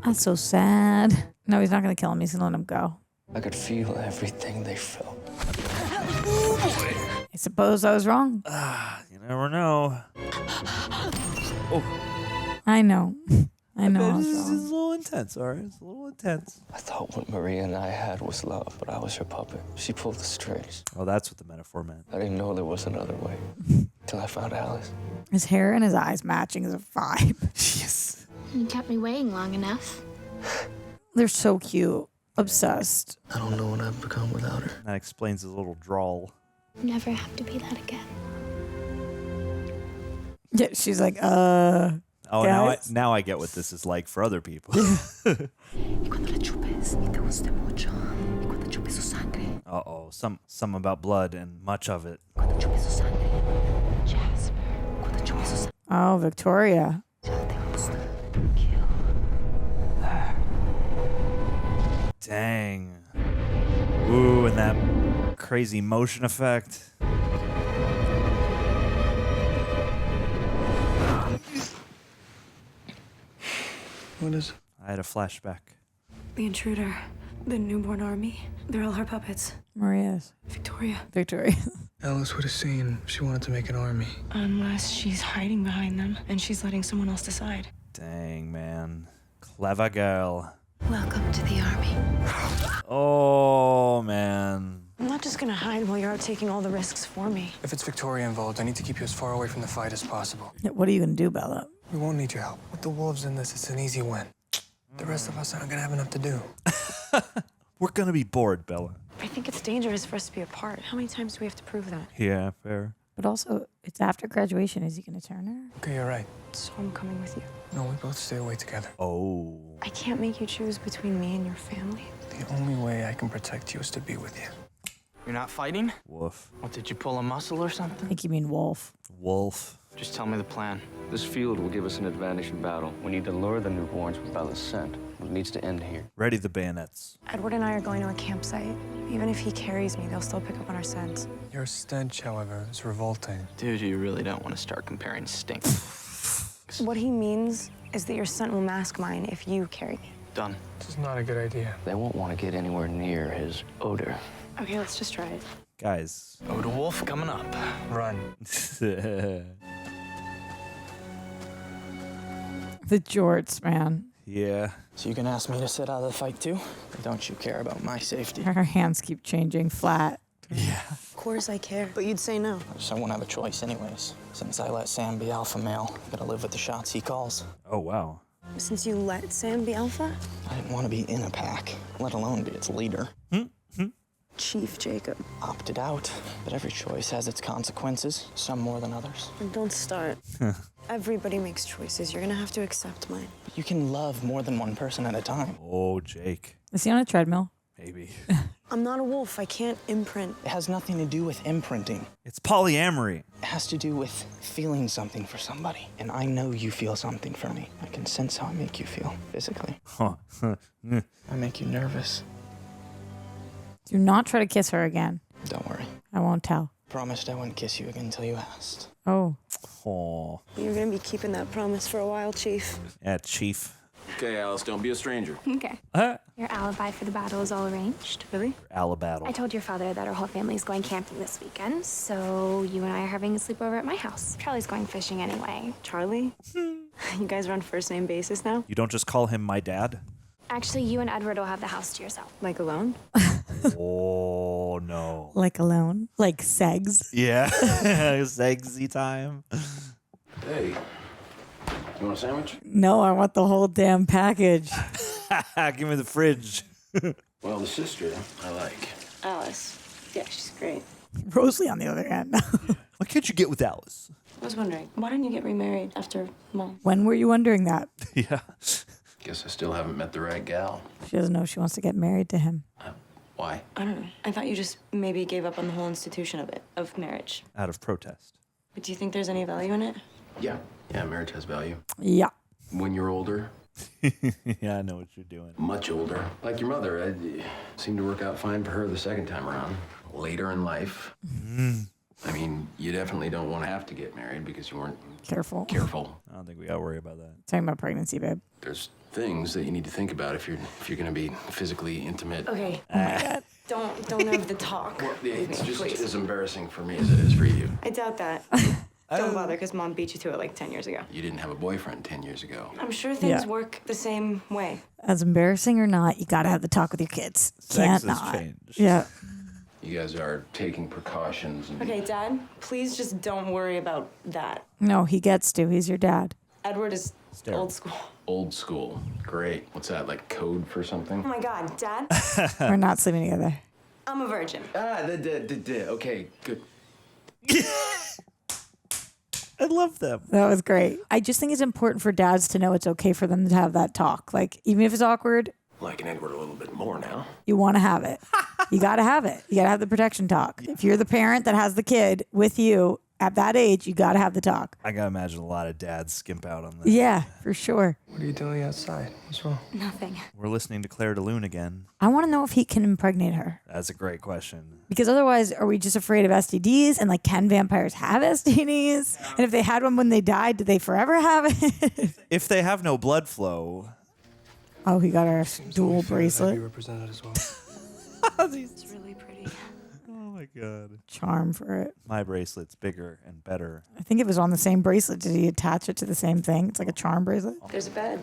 That's so sad. No, he's not going to kill him. He's going to let him go. I could feel everything they felt. I suppose I was wrong. You never know. Oh. I know. I know I was This wrong. is a little intense, all right? It's a little intense. I thought what Maria and I had was love, but I was her puppet. She pulled the strings. Oh, that's what the metaphor meant. I didn't know there was another way. Till I found Alice. His hair and his eyes matching is a vibe. Yes. You kept me waiting long enough. They're so cute. Obsessed. I don't know what I've become without her. That explains his little drawl. Never have to be that again. Yeah, she's like, I Oh, guys. now I get what this is like for other people. Uh-oh, some about blood and much of it. Oh, Victoria. Dang. Ooh, and that crazy motion effect. What is it? I had a flashback. The intruder, the newborn army, they're all her puppets. Maria's. Victoria. Victoria. Alice would have seen if she wanted to make an army. Unless she's hiding behind them and she's letting someone else decide. Dang, man. Clever girl. Welcome to the army. Oh, man. I'm not just gonna hide while you're out taking all the risks for me. If it's Victoria involved, I need to keep you as far away from the fight as possible. What are you going to do, Bella? We won't need your help. With the wolves in this, it's an easy win. The rest of us aren't gonna have enough to do. We're gonna be bored, Bella. I think it's dangerous for us to be apart. How many times do we have to prove that? Yeah, fair. But also, it's after graduation. Is he going to turn her? Okay, you're right. So I'm coming with you. No, we both stay away together. Oh. I can't make you choose between me and your family. The only way I can protect you is to be with you. You're not fighting? Woof. What, did you pull a muscle or I something? think you mean wolf. Wolf. Just tell me the plan. This field will give us an advantage in battle. We need to lure the newborns with Bella's scent. It needs to end here. Ready the bayonets. Edward and I are going to a campsite. Even if he carries me, they'll still pick up on our scent. Your stench, however, is revolting. Dude, you really don't want to start comparing stink. What he means is that your scent will mask mine if you carry me. Done. This is not a good idea. They won't want to get anywhere near his odor. Okay, let's just try it. Guys. Oda Wolf coming up. Run. The jorts, man. Yeah. So you can ask me to sit out of the fight too? Or don't you care about my safety? Her hands keep changing flat. Yeah. Of course I care, but you'd say no. So I won't have a choice anyways. Since I let Sam be alpha male, gotta live with the shots he calls. Oh, wow. Since you let Sam be alpha? I didn't want to be in a pack, let alone be its leader. Chief Jacob. Opted out, but every choice has its consequences, some more than others. And don't start. Everybody makes choices. You're gonna have to accept mine. But you can love more than one person at a time. Oh, Jake. Is he on a treadmill? Maybe. I'm not a wolf. I can't imprint. It has nothing to do with imprinting. It's polyamory. It has to do with feeling something for somebody. And I know you feel something for me. I can sense how I make you feel physically. Huh. I make you nervous. Do not try to kiss her again. Don't worry. I won't tell. Promised I wouldn't kiss you again until you asked. Oh. Oh. You're gonna be keeping that promise for a while, Chief. Yeah, Chief. Okay, Alice, don't be a stranger. Okay. Huh? Your alibi for the battle is all arranged. Really? Alabattle. I told your father that our whole family is going camping this weekend, so you and I are having a sleepover at my house. Charlie's going fishing anyway. Charlie? You guys are on first name basis now? You don't just call him my dad? Actually, you and Edward will have the house to yourself. Like alone? Oh, no. Like alone? Like segs? Yeah. Sexy time. Hey, you want a sandwich? No, I want the whole damn package. Give me the fridge. Well, the sister I like. Alice. Yeah, she's great. Rosalie, on the other hand. Why can't you get with Alice? I was wondering, why didn't you get remarried after Mom? When were you wondering that? Yeah. Guess I still haven't met the right gal. She doesn't know she wants to get married to him. Why? I don't know. I thought you just maybe gave up on the whole institution of marriage. Out of protest. But do you think there's any value in it? Yeah. Yeah, marriage has value. Yeah. When you're older, Yeah, I know what you're doing. much older, like your mother, it seemed to work out fine for her the second time around. Later in life, I mean, you definitely don't want to have to get married because you weren't Careful. I don't think we gotta worry about that. Talking about pregnancy, babe. There's things that you need to think about if you're going to be physically intimate. Okay. Oh my God. Don't have the talk. Well, yeah, with it's me, just please. as embarrassing for me as it is for you. I doubt that. Don't bother, because Mom beat you to it like 10 years ago. You didn't have a boyfriend 10 years ago. I'm sure things Yeah. work the same way. As embarrassing or not, you gotta have the talk with your kids. Can't Sex has not. changed. Yeah. You guys are taking precautions. And Okay, Dad, please just don't worry about that. No, he gets to. He's your dad. Edward is Sterile. old school. Old school. Great. What's that, like code for Oh something? my God, Dad, We're not sleeping together. I'm a virgin. Okay, good. I love them. That was great. I just think it's important for dads to know it's okay for them to have that talk. Like, even if it's awkward, Liking Edward a little bit more now. you want to have it. You got to have it. You got to have the protection talk. If you're the parent that has the kid with you at that age, you got to have the talk. I gotta imagine a lot of dads skimp out on this. Yeah, for sure. What are you doing outside? What's wrong? Nothing. We're listening to Claire de Lune again. I want to know if he can impregnate her. That's a great question. Because otherwise, are we just afraid of STDs? And like, can vampires have STDs? And if they had one when they died, did they forever have it? If they have no blood flow. Oh, he got our dual bracelet. Be represented as well. It's really pretty. Oh my God. Charm for it. My bracelet's bigger and better. I think it was on the same bracelet. Did he attach it to the same thing? It's like a charm bracelet. There's a bed.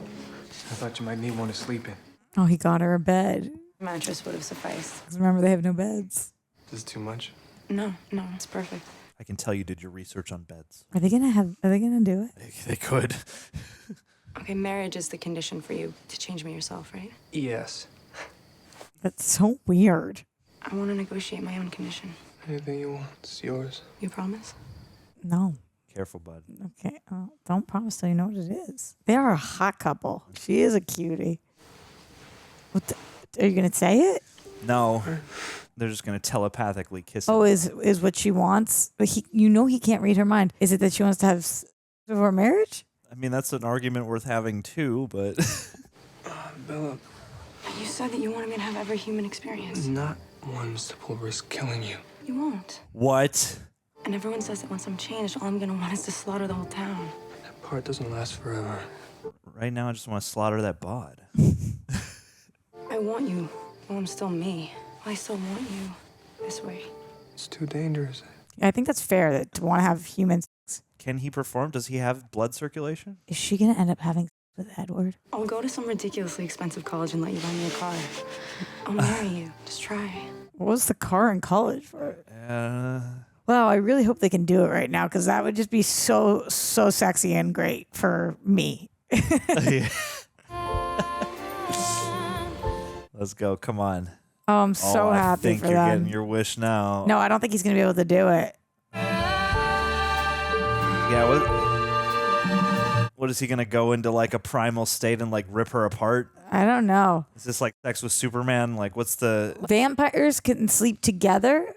I thought you might need one to sleep in. Oh, he got her a bed. Mattress would have sufficed. 'Cause remember, they have no beds. Is this too much? No, it's perfect. I can tell you did your research on beds. Are they gonna do it? They could. Okay, marriage is the condition for you to change me yourself, right? Yes. That's so weird. I want to negotiate my own condition. Anything you want, it's yours. You promise? No. Careful, bud. Okay. Don't promise till you know what it is. They are a hot couple. She is a cutie. Are you gonna say it? No. They're just gonna telepathically kiss. Oh, is what she wants? But he can't read her mind. Is it that she wants to have before marriage? I mean, that's an argument worth having too, but. Bella. You said that you wanted me to have every human experience. Not ones to pull risk killing you. You won't. What? And everyone says that once I'm changed, all I'm gonna want is to slaughter the whole town. That part doesn't last forever. Right now, I just want to slaughter that bod. I want you while I'm still me. I still want you this way. It's too dangerous. I think that's fair to want to have humans. Can he perform? Does he have blood circulation? Is she gonna end up having sex with Edward? I'll go to some ridiculously expensive college and let you buy me a car. I'll marry you. Just try. What was the car in college for? Well, I really hope they can do it right now because that would just be so sexy and great for me. Let's go. Come on. Oh, I'm so happy I think for you're them. getting your wish now. No, I don't think he's gonna be able to do it. Yeah, what is he gonna go into like a primal state and like rip her apart? I don't know. Is this like sex with Superman? Like what's the Vampires can sleep together.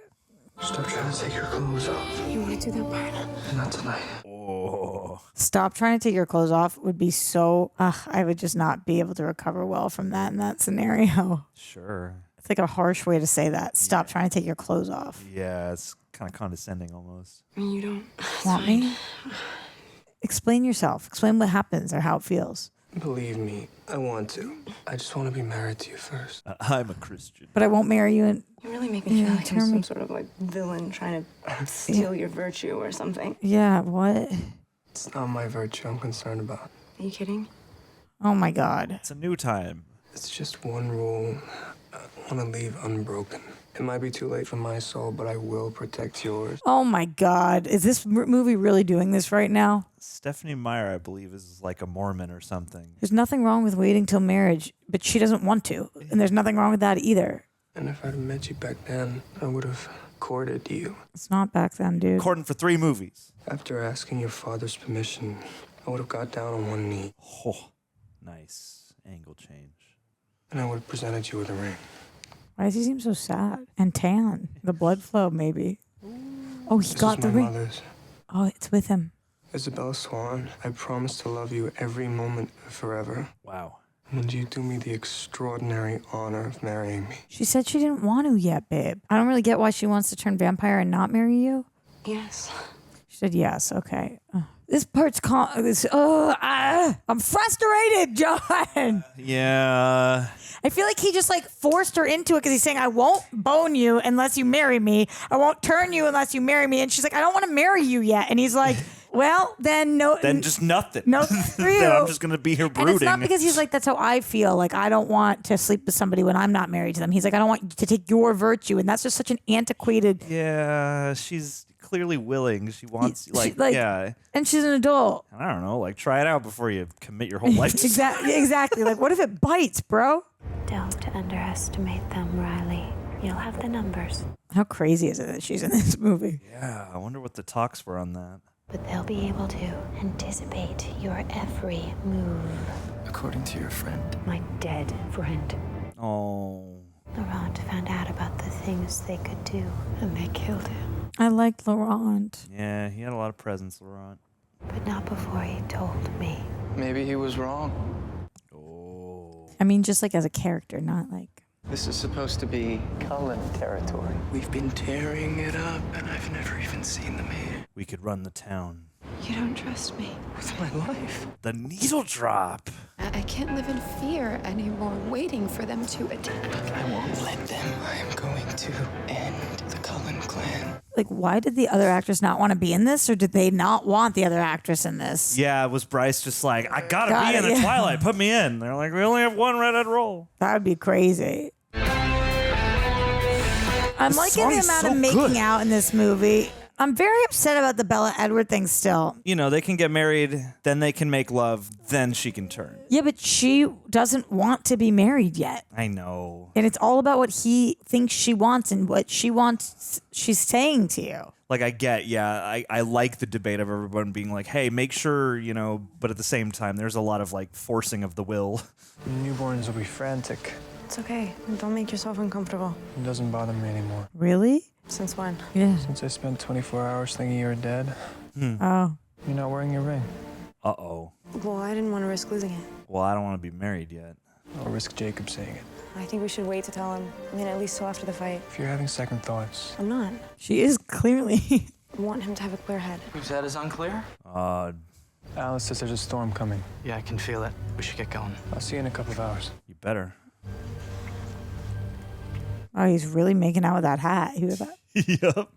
Stop trying to take your clothes off. You want to do that part? Not tonight. Oh. Stop trying to take your clothes off would be so. I would just not be able to recover well from that in that scenario. Sure. It's like a harsh way to say that. Stop trying to take your clothes off. Yeah, it's kind of condescending almost. You don't Want me? Explain yourself. Explain what happens or how it feels. Believe me, I want to. I just want to be married to you first. I'm a Christian. But I won't marry you. You really make me feel like I'm some sort of like villain trying to steal your virtue or something. Yeah, what? It's not my virtue I'm concerned about. Are you kidding? Oh my God. It's a new time. It's just one rule I want to leave unbroken. It might be too late for my soul, but I will protect yours. Oh my God. Is this movie really doing this right now? Stephanie Meyer, I believe, is like a Mormon or something. There's nothing wrong with waiting till marriage, but she doesn't want to. And there's nothing wrong with that either. And if I'd met you back then, I would have courted you. It's not back then, dude. Courting for 3 movies. After asking your father's permission, I would have got down on one knee. Oh, nice angle change. And I would have presented you with a ring. Why does he seem so sad and tan? The blood flow, maybe. Oh, he This got is the my ring. mother's. Oh, it's with him. Bella Swan, I promise to love you every moment forever. Wow. Would you do me the extraordinary honor of marrying me? She said she didn't want to yet, babe. I don't really get why she wants to turn vampire and not marry you. Yes. She said yes. Okay. This part's I'm frustrated, John. Yeah. I feel like he just like forced her into it because he's saying, I won't bone you unless you marry me. I won't turn you unless you marry me. And she's like, I don't want to marry you yet. And he's like, well, then no. Then just nothing. No for you. Then I'm just going to be here brooding. And it's not because he's like, that's how I feel. Like, I don't want to sleep with somebody when I'm not married to them. He's like, I don't want to take your virtue. And that's just such an antiquated. Yeah, she's clearly willing. She wants, yeah. And she's an adult. I don't know, like try it out before you commit your whole life to Exactly. Like, what if it bites, bro? Don't underestimate them, Riley. You'll have the numbers. How crazy is it that she's in this movie? Yeah, I wonder what the talks were on that. but they'll be able to anticipate your every move. According to your friend. My dead friend. Oh. Laurent found out about the things they could do, and they killed him. I liked Laurent. Yeah, he had a lot of presence, Laurent. But not before he told me. Maybe he was wrong. I mean, just like as a character, not like. This is supposed to be Cullen territory. We've been tearing it up, and I've never even seen the maid. We could run the town. You don't trust me. With my life. The needle drop. I can't live in fear anymore, waiting for them to attack. I won't let them. I am going to end the Cullen clan. Like, why did the other actress not want to be in this, or did they not want the other actress in this? Yeah, was Bryce just like, I gotta be in the Twilight, put me in. They're like, we only have one redhead role. That would be crazy. I'm liking the amount of making out in this movie. I'm very upset about the Bella Edward thing still. You know, they can get married, then they can make love, then she can turn. Yeah, but she doesn't want to be married yet. I know. And it's all about what he thinks she wants and what she wants she's saying to you. Like, I get, yeah, I like the debate of everyone being like, hey, make sure, you know, but at the same time, there's a lot of, like, forcing of the will. Newborns will be frantic. It's okay. Don't make yourself uncomfortable. It doesn't bother me anymore. Really? Since when? Yeah. Since I spent 24 hours thinking you were dead. Oh. You're not wearing your ring. Uh-oh. Well, I didn't want to risk losing it. Well, I don't want to be married yet. I'll risk Jacob seeing it. I think we should wait to tell him. I mean, at least till after the fight. If you're having second thoughts. I'm not. She is clearly. I want him to have a clear head. Whose head is unclear? Alice says there's a storm coming. Yeah, I can feel it. We should get going. I'll see you in a couple of hours. You better. Oh, he's really making out with that hat. He was that. Yep.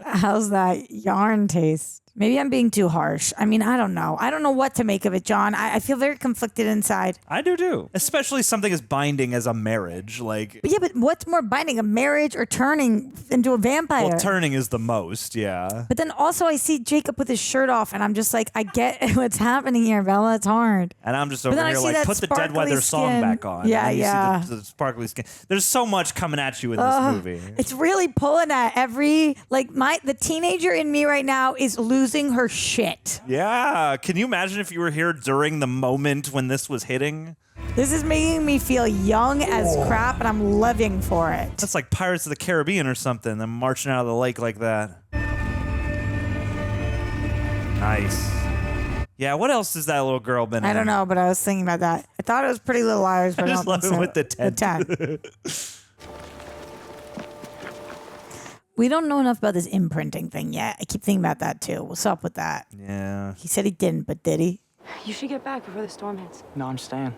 How's that yarn taste? Maybe I'm being too harsh. I mean, I don't know. I don't know what to make of it, John. I feel very conflicted inside. I do too. Especially something as binding as a marriage. Like, But yeah, but what's more binding, a marriage or turning into a vampire? well, turning is the most, yeah. But then also I see Jacob with his shirt off and I'm just like, I get what's happening here, Bella. It's hard. And I'm just But over then I here see like, that put the Dead sparkly Weather song skin. back on. Yeah, and then you yeah. see the sparkly skin. There's so much coming at you in this movie. It's really pulling at every, like the teenager in me right now is losing her shit. Yeah. Can you imagine if you were here during the moment when this was hitting? This is making me feel young as crap and I'm living for it. That's like Pirates of the Caribbean or something. Them marching out of the lake like that. Nice. Yeah, what else has that little girl been in? I don't know, but I was thinking about that. I thought it was Pretty Little Liars, but I I just don't love think it so. with the tent. The tent. We don't know enough about this imprinting thing yet. I keep thinking about that too. What's up with that? Yeah. He said he didn't, but did he? You should get back before the storm hits. No, I'm staying.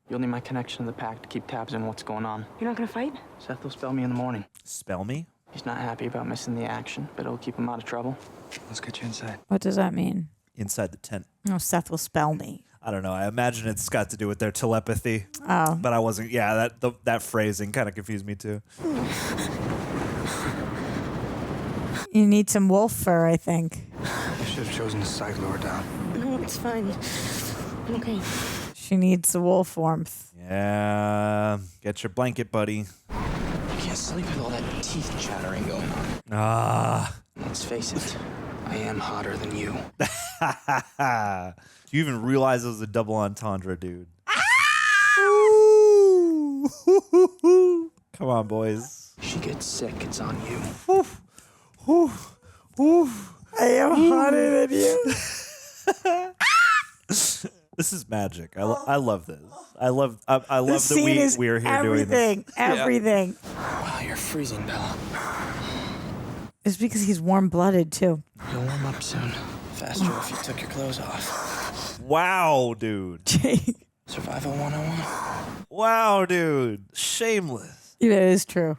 You'll need my connection to the pack to keep tabs on what's going on. You're not gonna fight? Seth will spell me in the morning. Spell me? He's not happy about missing the action, but it'll keep him out of trouble. Let's get you inside. What does that mean? Inside the tent. Oh, Seth will spell me. I don't know. I imagine it's got to do with their telepathy. Oh. But I wasn't. Yeah, that phrasing kind of confused me too. You need some wolf fur, I think. You should have chosen to side lower down. No, it's fine. I'm okay. She needs the wolf warmth. Yeah. Get your blanket, buddy. I can't sleep with all that teeth chattering going on. Ah. Let's face it, I am hotter than you. Do you even realize it was a double entendre, dude? Come on, boys. She gets sick, it's on you. I am hotter than you. This is magic. I love this. I love that we are here doing this. Everything. Wow, you're freezing, Bella. It's because he's warm-blooded too. You'll warm up soon. Faster if you took your clothes off. Wow, dude. Survival 101. Wow, dude. Shameless. It is true.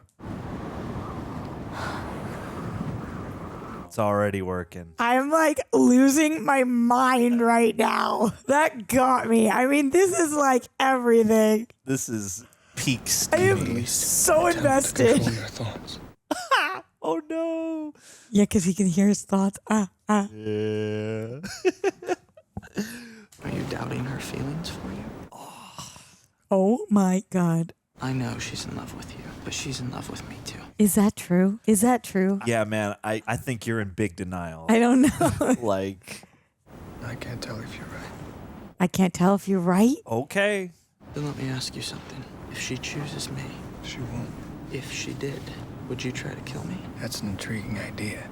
It's already working. I'm like losing my mind right now. That got me. I mean, this is like everything. This is peak I am Stevie. so invested. Control your thoughts. Oh no. Yeah, because he can hear his thoughts. Yeah. Are you doubting her feelings for you? Oh my God. I know she's in love with you. But she's in love with me, too. Is that true? Is that true? Yeah, man, I think you're in big denial. I don't know. Like, I can't tell if you're right. I can't tell if you're right. Okay. Then let me ask you something. If she chooses me, She won't. if she did, would you try to kill me? That's an intriguing idea.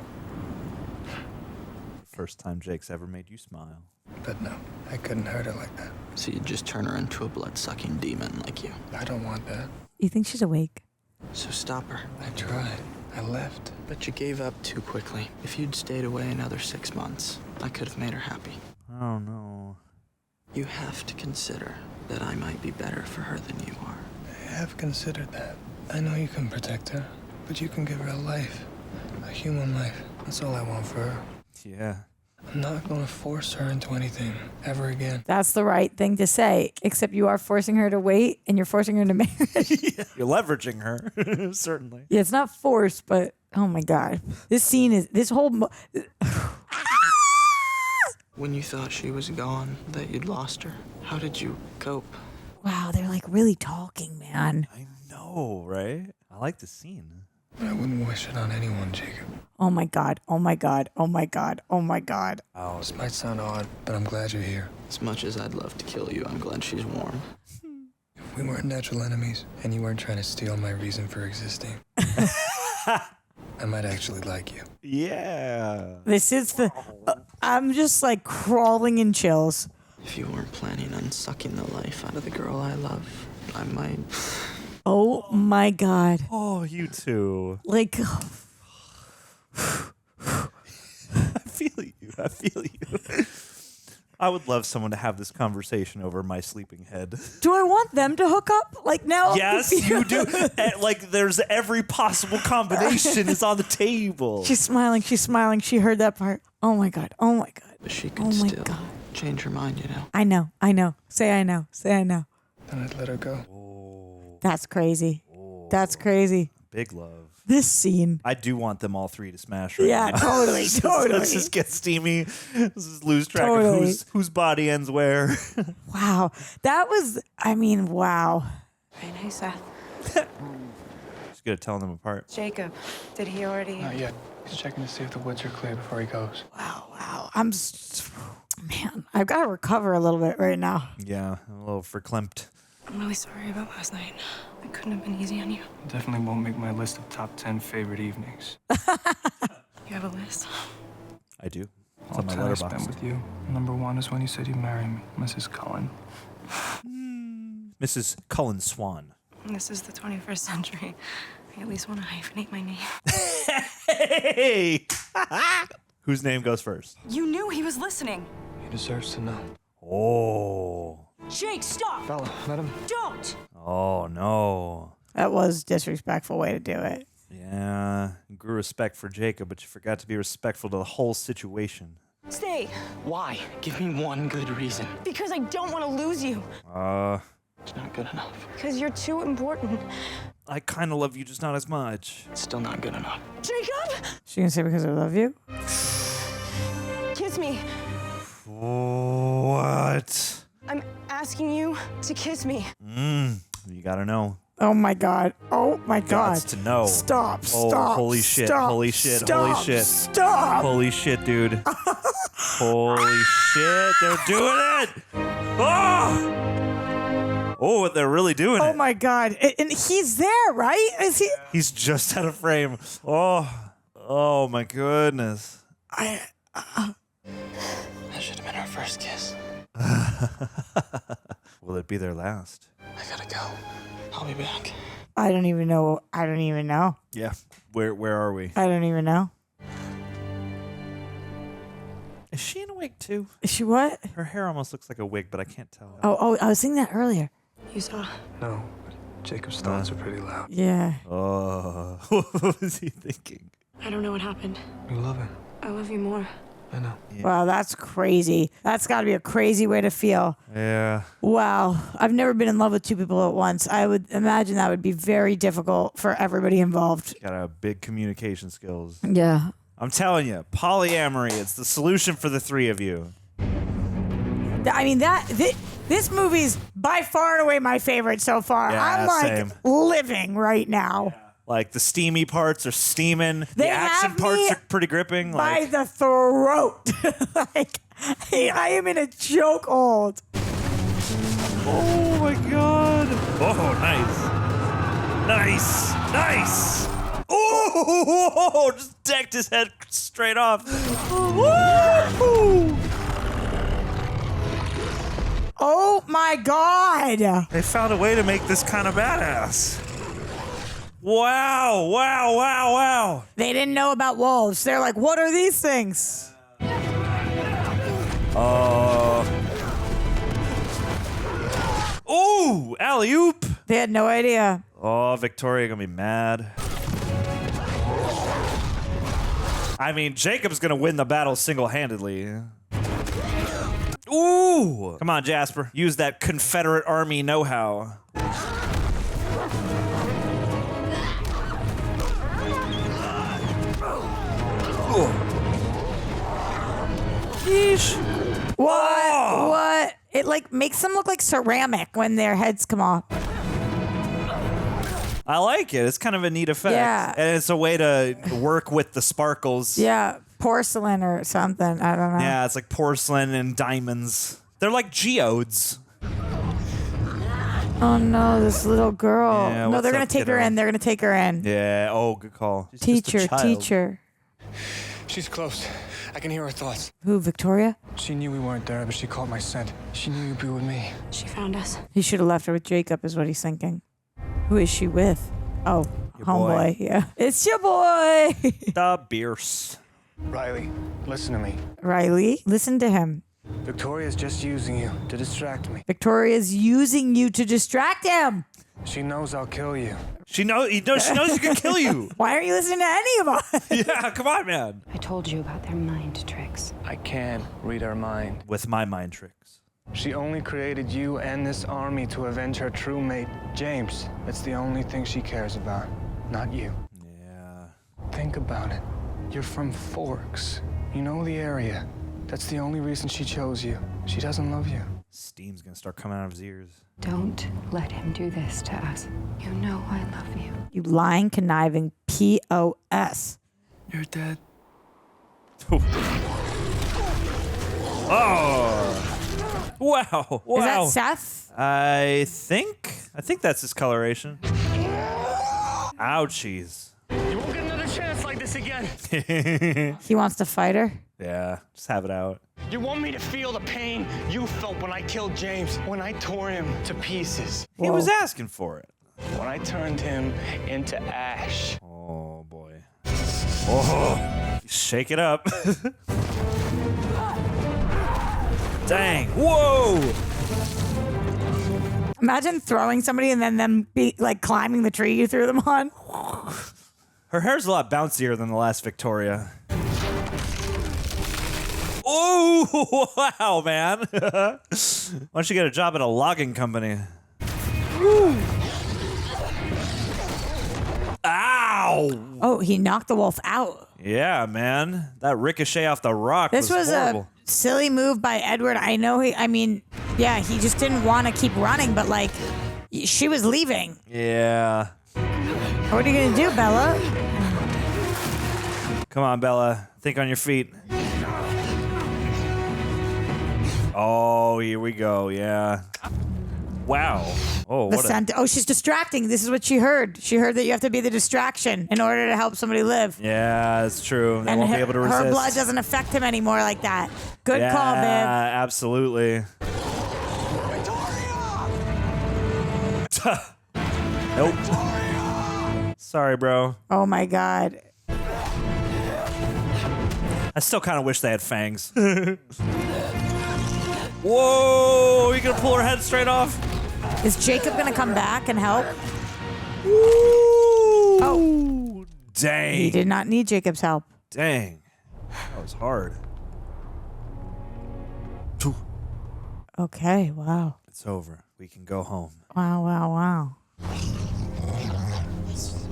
First time Jake's ever made you smile. But no, I couldn't hurt her like that. So you'd just turn her into a blood-sucking demon like you. I don't want that. You think she's awake? So stop her. I tried. I left. But you gave up too quickly. If you'd stayed away another 6 months, I could have made her happy. Oh, no. You have to consider that I might be better for her than you are. I have considered that. I know you can protect her, but you can give her a life. A human life. That's all I want for her. Yeah. I'm not going to force her into anything ever again. That's the right thing to say, except you are forcing her to wait and you're forcing her to marry. You're leveraging her, certainly. Yeah, it's not forced, but oh my God. This scene is, this whole, When you thought she was gone, that you'd lost her, how did you cope? wow, they're like really talking, man. I know, right? I like the scene. I wouldn't wish it on anyone, Jacob. Oh my God, oh my God, oh my God, oh my God. Oh, This might sound odd, but I'm glad you're here. As much as I'd love to kill you, I'm glad she's warm. If we weren't natural enemies, and you weren't trying to steal my reason for existing, I might actually like you. Yeah. This is the, I'm just like crawling in chills. If you weren't planning on sucking the life out of the girl I love, I might. Oh my God. Oh, you too. Like, I feel you. I feel you. I would love someone to have this conversation over my sleeping head. do I want them to hook up? Like now? Yes, you do. Like there's every possible combination is on the table. She's smiling, she's smiling. She heard that part. Oh my God, oh my God. But she could Oh my still God. change her mind, you know. I know, I know. Say I know, say I know. Then I'd let her go. That's crazy. That's crazy. Big love. This scene. I do want them all three to smash right Yeah, now. totally, totally. Let's just get steamy. Let's just lose track Totally. of whose body ends where. Wow. That was, I mean, wow. Very nice, Seth. Just good at telling them apart. Jacob, did he already? Not yet. He's checking to see if the woods are clear before he goes. Wow. Man, I've got to recover a little bit right now. Yeah, a little verklempt. I'm really sorry about last night. It couldn't have been easy on you. Definitely won't make my list of top 10 favorite evenings. You have a list? I do. It's All on my time I spent letterbox. with you. Number one is when you said you'd marry me, Mrs. Cullen. Mrs. Cullen Swan. This is the 21st century. I at least want to hyphenate my name. Hey! Whose name goes first? You knew he was listening. He deserves to know. Oh. Jake, stop! Bella, let him. Don't! Oh, no. That was a disrespectful way to do it. Yeah. You grew respect for Jacob, but you forgot to be respectful to the whole situation. Stay! Why? Give me one good reason. Because I don't want to lose you. It's not good enough. Because you're too important. I kind of love you, just not as much. It's still not good enough. Jacob! She gonna say because I love you? Kiss me. What? I'm asking you to kiss me. You gotta know. Oh my God. Oh my God. Gots to know. Stop. Oh, Stop. holy shit. Stop, Holy shit. Stop, Holy shit. Stop. Holy shit, dude. Holy shit. They're doing it. Oh! Oh, they're really doing Oh it. my God. And he's there, right? Is he? He's just out of frame. Oh my goodness. That should have been our first kiss. Will it be their last? I gotta go. I'll be back. I don't even know. I don't even know. Yeah. Where are we? I don't even know. Is she in a wig too? Is she what? Her hair almost looks like a wig, but I can't tell. Oh, I was thinking that earlier. You saw? No, but Jacob's thoughts are pretty loud. Yeah. Oh, what was he thinking? I don't know what happened. You love him. I love you more. I know. Yeah. Wow, that's crazy. That's got to be a crazy way to feel. Yeah. Wow. I've never been in love with two people at once. I would imagine that would be very difficult for everybody involved. Got to have big communication skills. Yeah. I'm telling you, polyamory, it's the solution for the three of you. I mean, This movie's by far and away my favorite so far. Yeah, I'm like same. living right now. Like the steamy parts are steaming. They the action have parts me are pretty gripping. By Like the throat. Like, I am in a chokehold. oh my god. Oh, nice. Nice. Oh, just decked his head straight off. Woo! Oh my god. They found a way to make this kind of badass. Wow. They didn't know about wolves. They're like, what are these things? Ooh, alley-oop. They had no idea. Oh, Victoria gonna be mad. I mean, Jacob's gonna win the battle single-handedly. Ooh! Come on, Jasper. Use that Confederate Army know-how. Yeesh. What? It like makes them look like ceramic when their heads come off. I like it. It's kind of a neat effect. Yeah. And it's a way to work with the sparkles. Yeah, porcelain or something. I don't know. Yeah, it's like porcelain and diamonds. They're like geodes. Oh no, this little girl. Yeah, No, what's they're gonna up, take her kiddo? in. They're gonna take her in. Yeah. Oh, good call. She's just a child. Teacher. She's close. I can hear her thoughts. Who, Victoria? She knew we weren't there, but she caught my scent. She knew you'd be with me. She found us. He should have left her with Jacob, is what he's thinking. Who is she with? Oh, Your homeboy. boy. Yeah. It's your boy. The Bierce. Riley, listen to me. Riley, listen to him. Victoria's just using you to distract me. Victoria's using you to distract him. She knows I'll kill you. She knows she can kill you. Why aren't you listening to any of us? Yeah, come on, man. I told you about their mind tricks. I can read her mind. With my mind tricks. She only created you and this army to avenge her true mate, James. That's the only thing she cares about, not you. Yeah. Think about it. You're from Forks. You know the area. That's the only reason she chose you. She doesn't love you. Steam's gonna start coming out of his ears. Don't let him do this to us. You know I love you. You lying, conniving POS. You're dead. Oh. Wow. Is that Seth? I think that's his coloration. Ouchies. You won't get another chance like this again. He wants to fight her? Yeah, just have it out. You want me to feel the pain you felt when I killed James, when I tore him to pieces. He was asking for it. When I turned him into ash. Oh, boy. Oh, shake it up. Dang. Whoa. Imagine throwing somebody and then them be like climbing the tree you threw them on. Her hair's a lot bouncier than the last Victoria. Oh, wow, man. Why don't you get a job at a logging company? Woo. Ow! Oh, he knocked the wolf out. Yeah, man. That ricochet off the rock This was horrible. a silly move by Edward. I know he just didn't want to keep running, but like, she was leaving. Yeah. What are you going to do, Bella? Come on, Bella. Think on your feet. Oh, here we go. Yeah. Wow. Oh, what Oh, she's distracting. This is what she heard. She heard that you have to be the distraction in order to help somebody live. Yeah, that's true. They And won't be able to resist. her blood doesn't affect him anymore like that. Good call, babe. Yeah, absolutely. Nope. Sorry, bro. Oh my God. I still kind of wish they had fangs. Whoa! Are you gonna pull her head straight off? Is Jacob gonna come back and help? Ooh. Oh. Dang. He did not need Jacob's help. Dang. That was hard. Okay, wow. It's over. We can go home. Wow.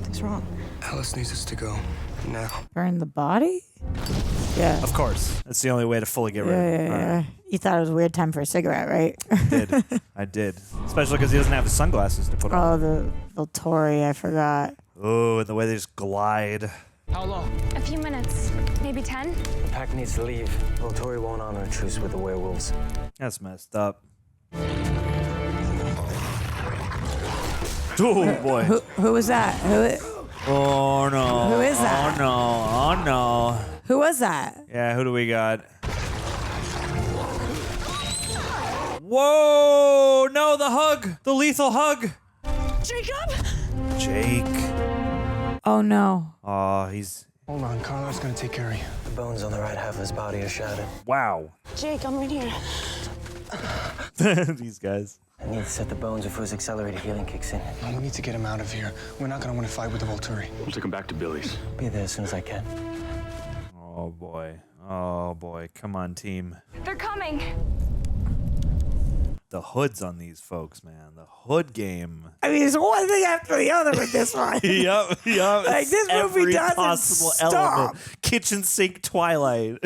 What's wrong? Alice needs us to go now. Burn the body? Yeah. Of course. That's the only way to fully get rid of Yeah, him. yeah, All yeah. right. You thought it was a weird time for a cigarette, right? I did. Especially because he doesn't have his sunglasses to put on. Oh, the Volturi, I forgot. Oh, and the way they just glide. How long? A few minutes, maybe 10. The pack needs to leave. Volturi won't honor a truce with the werewolves. That's messed up. Oh, boy. Who was that? Oh, no. Who is that? Oh, no. Oh, no. Who was that? Yeah, who do we got? Whoa! No, the hug! The lethal hug! Jacob? Jake. Oh, no. Oh, he's... Hold on, Carlo's gonna take care of you. The bones on the right half of his body are shattered. Wow. Jake, I'm right here. These guys. I need to set the bones before his accelerated healing kicks in. No, we need to get him out of here. We're not gonna win a fight with the Volturi. We'll take him back to Billy's. Be there as soon as I can. Oh, boy. Oh, boy. Come on, team. They're coming. The hoods on these folks, man. The hood game. I mean, it's one thing after the other with this one. Yup. Like, this movie Every doesn't possible stop. element. Kitchen sink Twilight.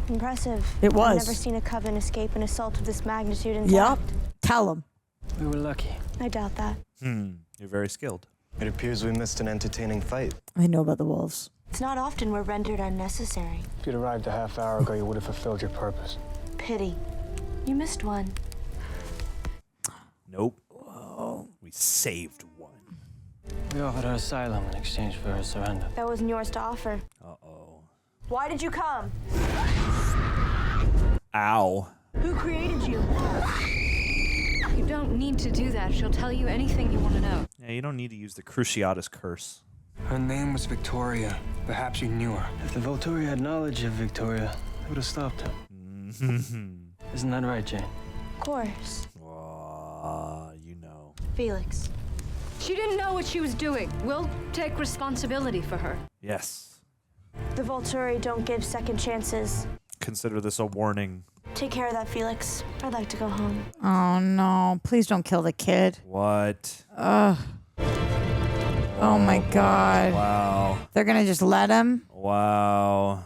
Impressive. It was. I've never seen a coven escape an assault of this magnitude intact. Yup. Tell him. We were lucky. I doubt that. You're very skilled. It appears we missed an entertaining fight. I know about the wolves. It's not often we're rendered unnecessary. If you'd arrived a half hour ago, you would have fulfilled your purpose. Pity. You missed one. Nope. Whoa. We saved one. We offered her asylum in exchange for her surrender. That wasn't yours to offer. Uh-oh. Why did you come? Ow. Who created you? You don't need to do that. She'll tell you anything you want to know. Yeah, you don't need to use the Cruciatus curse. Her name was Victoria. Perhaps you knew her. If the Volturi had knowledge of Victoria, they would have stopped her. Isn't that right, Jane? Of course. You know. Felix. She didn't know what she was doing. We'll take responsibility for her. Yes. The Volturi don't give second chances. Consider this a warning. Take care of that, Felix. I'd like to go home. Oh, no. Please don't kill the kid. What? Ugh. Oh, my God. Wow. They're going to just let him? Wow.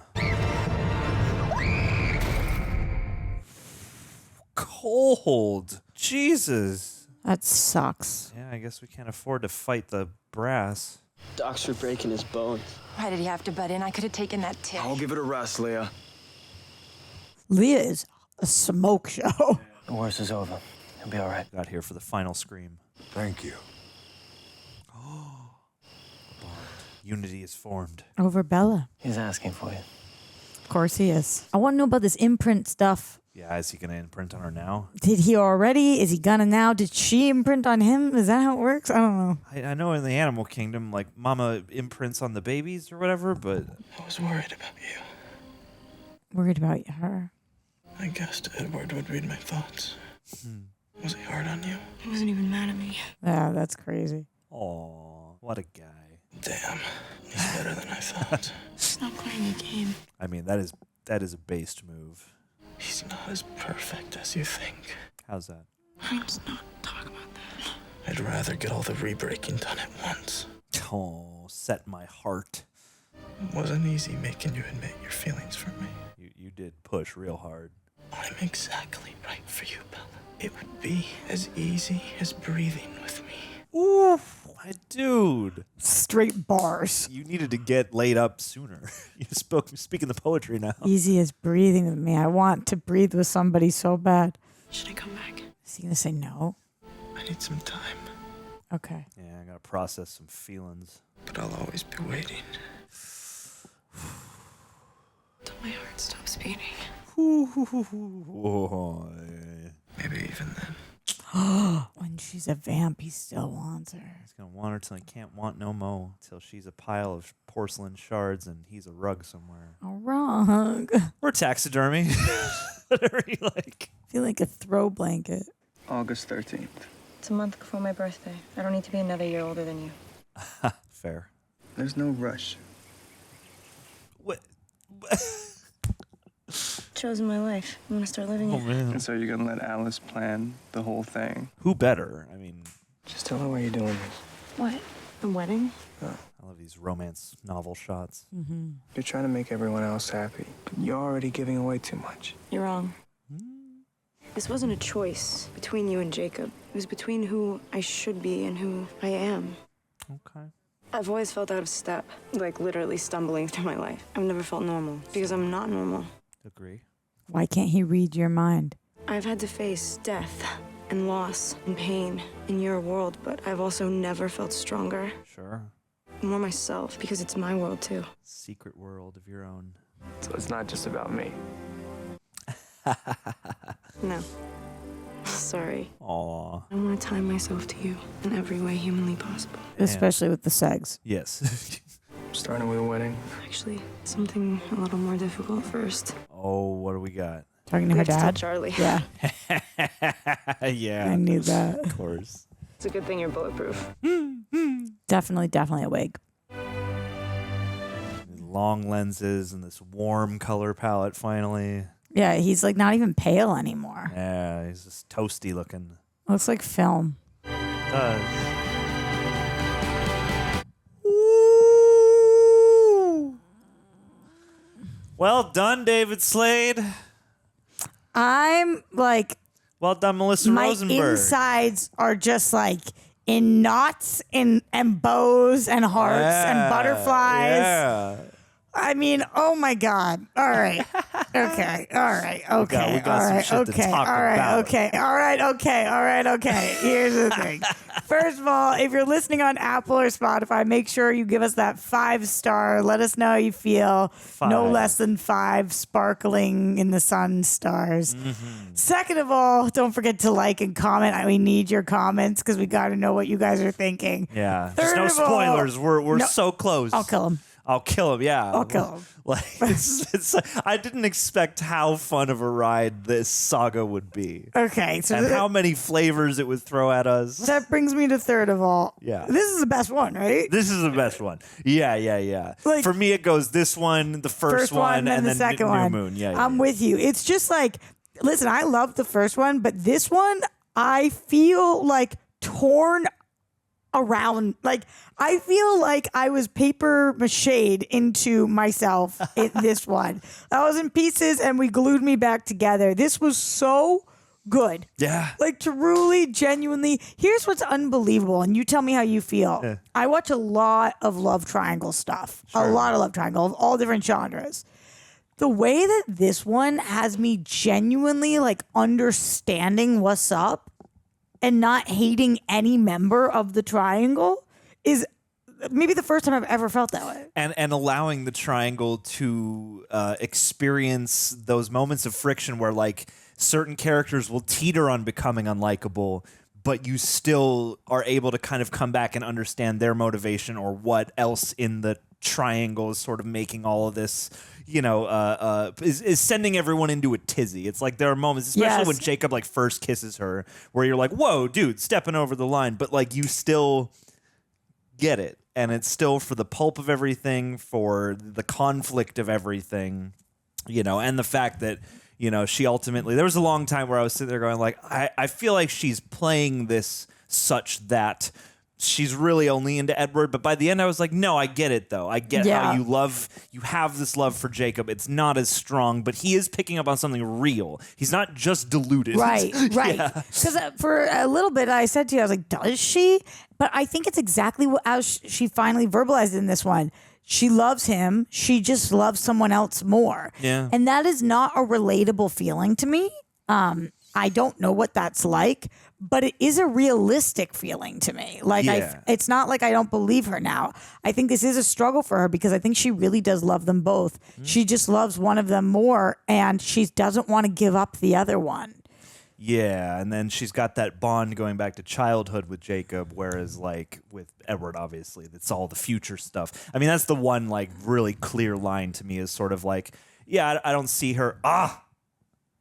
Cold. Jesus. That sucks. Yeah, I guess we can't afford to fight the brass. Doc's for breaking his bones. Why did he have to butt in? I could have taken that tip. I'll give it a rest, Leah. Leah is a smoke show. The worst is over. He'll be all right. Got here for the final scream. Thank you. Unity is formed. Over Bella. He's asking for you. Of course he is. I want to know about this imprint stuff. Yeah, is he going to imprint on her now? Did he already? Is he gonna now? Did she imprint on him? Is that how it works? I don't know. I know in the animal kingdom, like, mama imprints on the babies or whatever, but... I was worried about you. Worried about her. I guessed Edward would read my thoughts. Was he hard on you? He wasn't even mad at me. Yeah, that's crazy. Aw, what a guy. Damn, he's better than I thought. Stop playing a game. I mean, that is a based move. He's not as perfect as you think. How's that? Let's not talk about that. I'd rather get all the re-breaking done at once. Oh, set my heart. It wasn't easy making you admit your feelings for me. You did push real hard. I'm exactly right for you, Bella. It would be as easy as breathing with me. Ooh, my dude. Straight bars. You needed to get laid up sooner. You speaking the poetry now. Easy as breathing with me. I want to breathe with somebody so bad. Should I come back? Is he gonna say no? I need some time, Okay. Yeah, I gotta process some feelings. but I'll always be waiting. Till my heart stops beating. Maybe even then. When she's a vamp, he still wants her. He's gonna want her till he can't want no mo. Till she's a pile of porcelain shards and he's a rug somewhere. A rug. Or taxidermy. Whatever you like. I feel like a throw blanket. August 13th. It's a month before my birthday. I don't need to be another year older than you. Fair. There's no rush. What? Chosen my life. I'm gonna start living it. Man. And so you're gonna let Alice plan the whole thing? Who better? I mean, Just tell her why you're doing this. What? A wedding? I love these romance novel shots. You're trying to make everyone else happy, but you're already giving away too much. You're wrong. This wasn't a choice between you and Jacob. It was between who I should be and who I am. Okay. I've always felt out of step, like literally stumbling through my life. I've never felt normal because I'm not normal. Agree. Why can't he read your mind? I've had to face death and loss and pain in your world, but I've also never felt stronger. Sure. More myself, because it's my world too. Secret world of your own. So it's not just about me. No. Sorry. Aw. I want to tie myself to you in every way humanly possible. Especially with the segs. Yes. Starting with a wedding. Actually, something a little more difficult first. Oh, what do we got? Talking to We her have to tell dad? Charlie. Yeah. Yeah. I knew that. Of course. It's a good thing you're bulletproof. Definitely a wig. Long lenses and this warm color palette finally. Yeah, he's like not even pale anymore. Yeah, he's just toasty looking. Looks like film. Does. Well done, David Slade. I'm like, well done, Melissa my Rosenberg. insides are just like in knots and bows and hearts and butterflies. Yeah. I mean, oh my God. All right. Okay. All right. Okay. We got all some right. shit to Okay. talk All right. about. Okay. All right. Okay. All right. Okay. Here's the thing. First of all, if you're listening on Apple or Spotify, make sure you give us that 5-star. Let us know how you feel. 5. No less than 5 sparkling in the sun stars. Second of all, don't forget to like and comment. We need your comments because we got to know what you guys are thinking. Yeah. Third There's no of all- spoilers. We're No. so close. I'll kill him. I'll kill him. Yeah. I'll kill him. Like it's I didn't expect how fun of a ride this saga would be. Okay. So And how many flavors it would throw at us. that brings me to third of all. Yeah. This is the best one, right? This is the best one. Yeah. Like- For me, it goes this one, the first one, and the then second New one. Moon. Yeah. I'm with you. It's just like, listen, I love the first one, but this one, I feel like torn around. Like, I feel like I was paper mache'd into myself in this one. I was in pieces and we glued me back together. This was so good. Yeah. Like, truly, genuinely. Here's what's unbelievable, and you tell me how you feel. Yeah. I watch a lot of love triangle stuff. A lot of love triangle of all different genres. The way that this one has me genuinely like understanding what's up and not hating any member of the triangle is maybe the first time I've ever felt that way. And allowing the triangle to experience those moments of friction where like certain characters will teeter on becoming unlikable, but you still are able to kind of come back and understand their motivation or what else in the triangle is sort of making all of this, is sending everyone into a tizzy. It's like there are moments, especially when Jacob like first kisses her, where you're like, whoa, dude, stepping over the line. But like you still get it. And it's still for the pulp of everything, for the conflict of everything, and the fact that, she ultimately, there was a long time where I was sitting there going like, I feel like she's playing this such that she's really only into Edward. But by the end I was like, no, I get it though. I get how you have this love for Jacob. It's not as strong, but he is picking up on something real. He's not just deluded. Right. Yeah. Because for a little bit I said to you, I was like, does she? But I think it's exactly how she finally verbalized in this one. She loves him. She just loves someone else more. Yeah. And that is not a relatable feeling to me. I don't know what that's like, but it is a realistic feeling to me. Like it's not like I don't believe her now. I think this is a struggle for her because I think she really does love them both. She just loves one of them more and she doesn't want to give up the other one. Yeah, and then she's got that bond going back to childhood with Jacob, whereas like with Edward, obviously, that's all the future stuff. I mean, that's the one like really clear line to me is sort of like, yeah, I don't see her.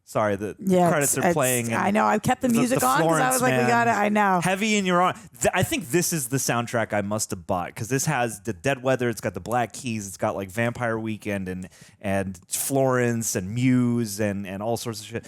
Sorry, the credits are playing. I know. I kept the music on because I was like, we got it. I know. Heavy in your arm. I think this is the soundtrack I must have bought because this has the Dead Weather. It's got the Black Keys. It's got like Vampire Weekend and Florence and Muse and all sorts of shit.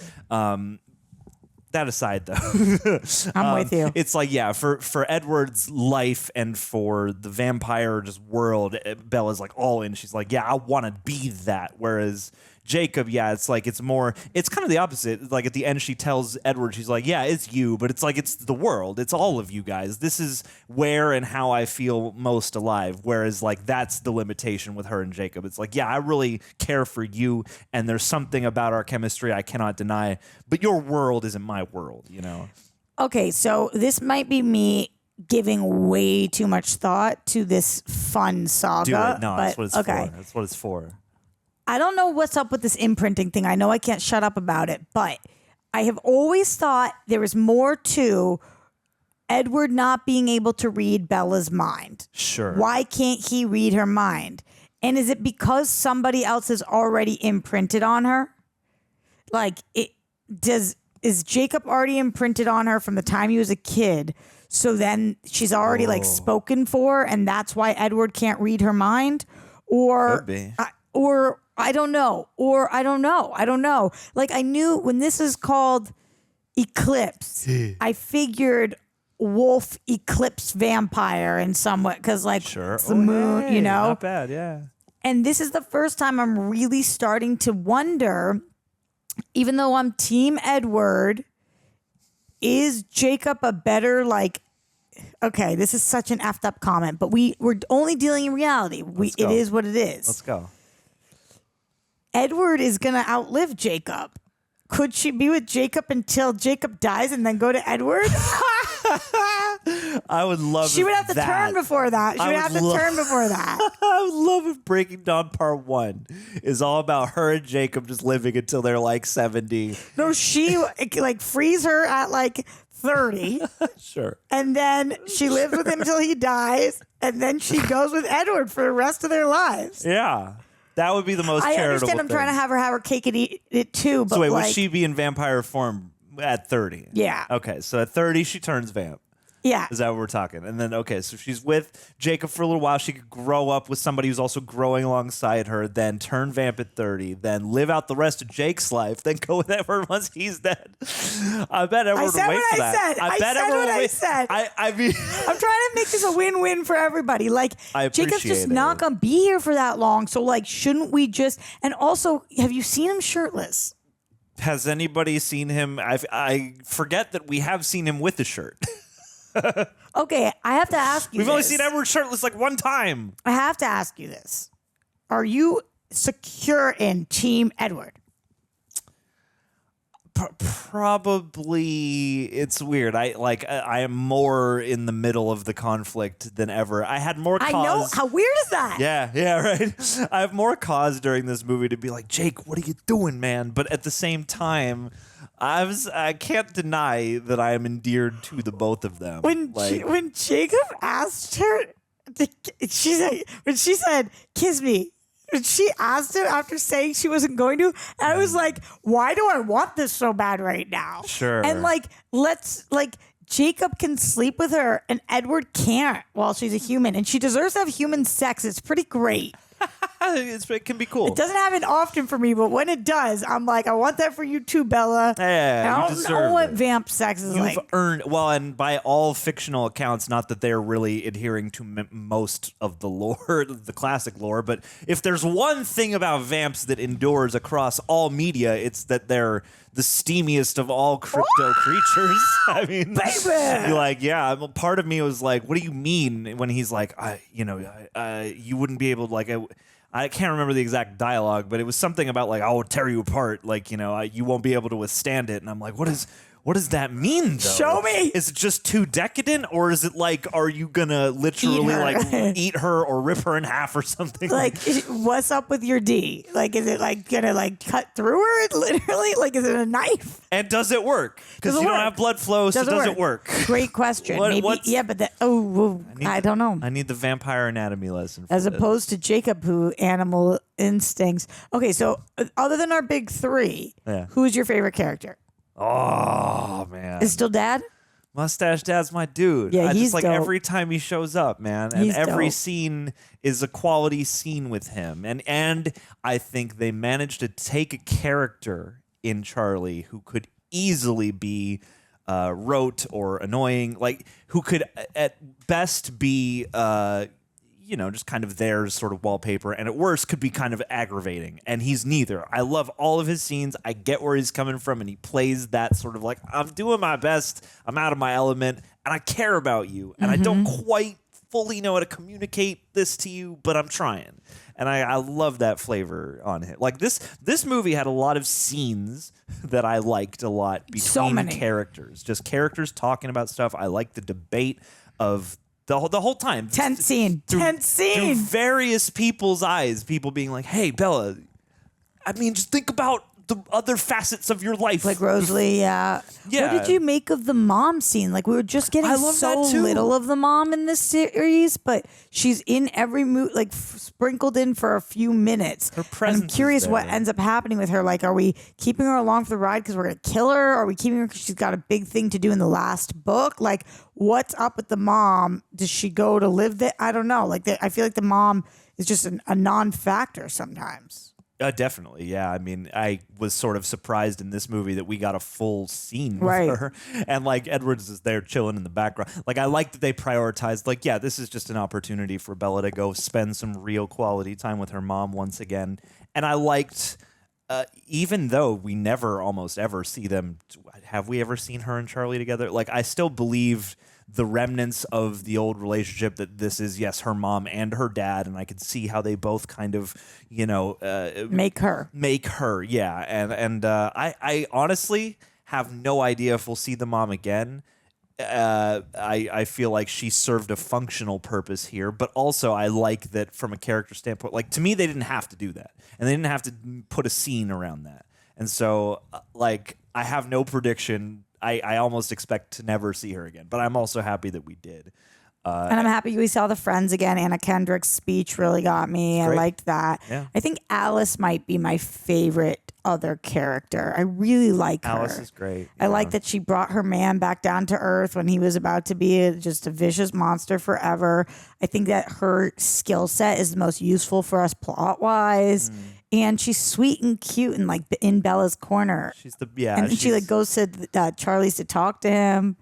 that aside, though, I'm with you. It's like, yeah, for Edward's life and for the vampire just world, Bella's like all in. She's like, yeah, I want to be that. Whereas Jacob, yeah, it's like it's kind of the opposite. Like at the end, she tells Edward, she's like, yeah, it's you, but it's like it's the world. It's all of you guys. This is where and how I feel most alive. Whereas like that's the limitation with her and Jacob. It's like, yeah, I really care for you, and there's something about our chemistry I cannot deny, but your world isn't my world, you know? Okay, so this might be me giving way too much thought to this fun saga. Do it. No, that's what it's okay. for. That's what it's for. I don't know what's up with this imprinting thing. I know I can't shut up about it, but I have always thought there was more to Edward not being able to read Bella's mind. Sure. Why can't he read her mind? And is it because somebody else has already imprinted on her? Like, is Jacob already imprinted on her from the time he was a kid? So then she's already like spoken for, and that's why Edward can't read her mind? Or could be. Or I don't know. Or I don't know. I don't know. Like I knew when this is called Eclipse, I figured wolf eclipse vampire in some way because like it's the moon, hey, you know. Not bad, yeah. And this is the first time I'm really starting to wonder, even though I'm Team Edward, is Jacob a better like? Okay, this is such an effed up comment, but we're only dealing in reality. It is what it is. Let's go. Edward is going to outlive Jacob. Could she be with Jacob until Jacob dies and then go to Edward? I would love She would have to turn before that. She would have to turn before that. I would love if Breaking Dawn Part 1 is all about her and Jacob just living until they're like 70. No, she like frees her at like 30. Sure. And then she lives with him until he dies. And then she goes with Edward for the rest of their lives. Yeah. That would be the most charitable I understand I'm trying to have her cake and eat it too. But so wait, like, would she be in vampire form at 30? Yeah. Okay, so at 30, she turns vamp. Yeah. Is that what we're talking? And then, okay, so she's with Jacob for a little while. She could grow up with somebody who's also growing alongside her, then turn vamp at 30, then live out the rest of Jake's life, then go with Edward once he's dead. I bet Edward would wait for that. I bet Edward would wait. I mean, I'm trying to make this a win-win for everybody. Like, I Jacob's just appreciate not it. going to be here for that long. So, like, shouldn't we just... And also, have you seen him shirtless? has anybody seen him? I forget that we have seen him with a shirt. Okay, I have to ask you We've this. only seen Edward shirtless like one time. I have to ask you this. Are you secure in Team Edward? Probably. It's weird. I am more in the middle of the conflict than ever. I had more cause. I know. How weird is that? Yeah, right. I have more cause during this movie to be like, Jake, what are you doing, man? But at the same time, I can't deny that I am endeared to the both of them. When Jacob asked her, when she said, "Kiss me," when she asked him after saying she wasn't going to, I was like, why do I want this so bad right now? Sure. And Jacob can sleep with her and Edward can't while she's a human, and she deserves to have human sex. It's pretty great. It can be cool. It doesn't happen often for me, but when it does, I'm like, I want that for you too, Bella. Yeah, I don't know what vamp sex is You've like. earned, well, and by all fictional accounts, not that they're really adhering to most of the lore, the classic lore, but if there's one thing about vamps that endures across all media, it's that they're the steamiest of all crypto creatures. I mean, baby! You're like, yeah, part of me was like, what do you mean when he's like, you wouldn't be able to, I can't remember the exact dialogue, but it was something about like, I'll tear you apart. Like, you won't be able to withstand it. And I'm like, what does that mean, though? Show me. Is it just too decadent, or is it like, are you gonna literally eat her or rip her in half or something? Like, what's up with your D? Like, is it like gonna cut through her? Literally, like, is it a knife? And does it work? Because you don't have blood flow, so does it work? Great question. Yeah, but I don't know. I need the vampire anatomy lesson. As opposed to Jacob, who animal instincts. Okay, so other than our big three, who's your favorite character? Oh man, is still Dad? Mustache Dad's my dude. Yeah, I he's just like dope. every time he shows up, man, and He's every dope. scene is a quality scene with him. And I think they managed to take a character in Charlie who could easily be rote or annoying, like who could at best be just kind of their sort of wallpaper, and at worst could be kind of aggravating. And he's neither. I love all of his scenes. I get where he's coming from, and he plays that sort of like, I'm doing my best, I'm out of my element, and I care about you, and I don't quite fully know how to communicate this to you, but I'm trying. And I love that flavor on him. Like this movie had a lot of scenes that I liked a lot between characters. Just characters talking about stuff. I like the debate of the whole time. Tense scene. Through various people's eyes. People being like, hey, Bella, I mean, just think about the other facets of your life. Like Rosalie, yeah. What did you make of the mom scene? Like, we were just getting so little of the mom in this series, but she's in every movie, like sprinkled in for a few minutes. Her presence. And I'm curious what ends up happening with her. Like, are we keeping her along for the ride because we're going to kill her? Are we keeping her because she's got a big thing to do in the last book? Like, what's up with the mom? Does she go to live there? I don't know. Like, I feel like the mom is just a non-factor sometimes. Definitely, yeah. I mean, I was sort of surprised in this movie that we got a full scene with her. And, like, Edwards is there chilling in the background. Like, I like that they prioritized, like, yeah, this is just an opportunity for Bella to go spend some real quality time with her mom once again. And I liked, even though we never almost ever see them, have we ever seen her and Charlie together? Like, I still believed the remnants of the old relationship that this is, yes, her mom and her dad, and I could see how they both kind of, make her, yeah. And I honestly have no idea if we'll see the mom again. I feel like she served a functional purpose here, but also I like that from a character standpoint. Like, to me, they didn't have to do that, and they didn't have to put a scene around that. And so, like, I have no prediction. I almost expect to never see her again, but I'm also happy that we did. And I'm happy we saw the friends again. Anna Kendrick's speech really got me. I liked that. Yeah. I think Alice might be my favorite other character. I really like her. Alice is great. I like that she brought her man back down to earth when he was about to be just a vicious monster forever. I think that her skill set is the most useful for us plot-wise. And she's sweet and cute and like in Bella's corner. She's the and she like goes to Charlie's to talk to him,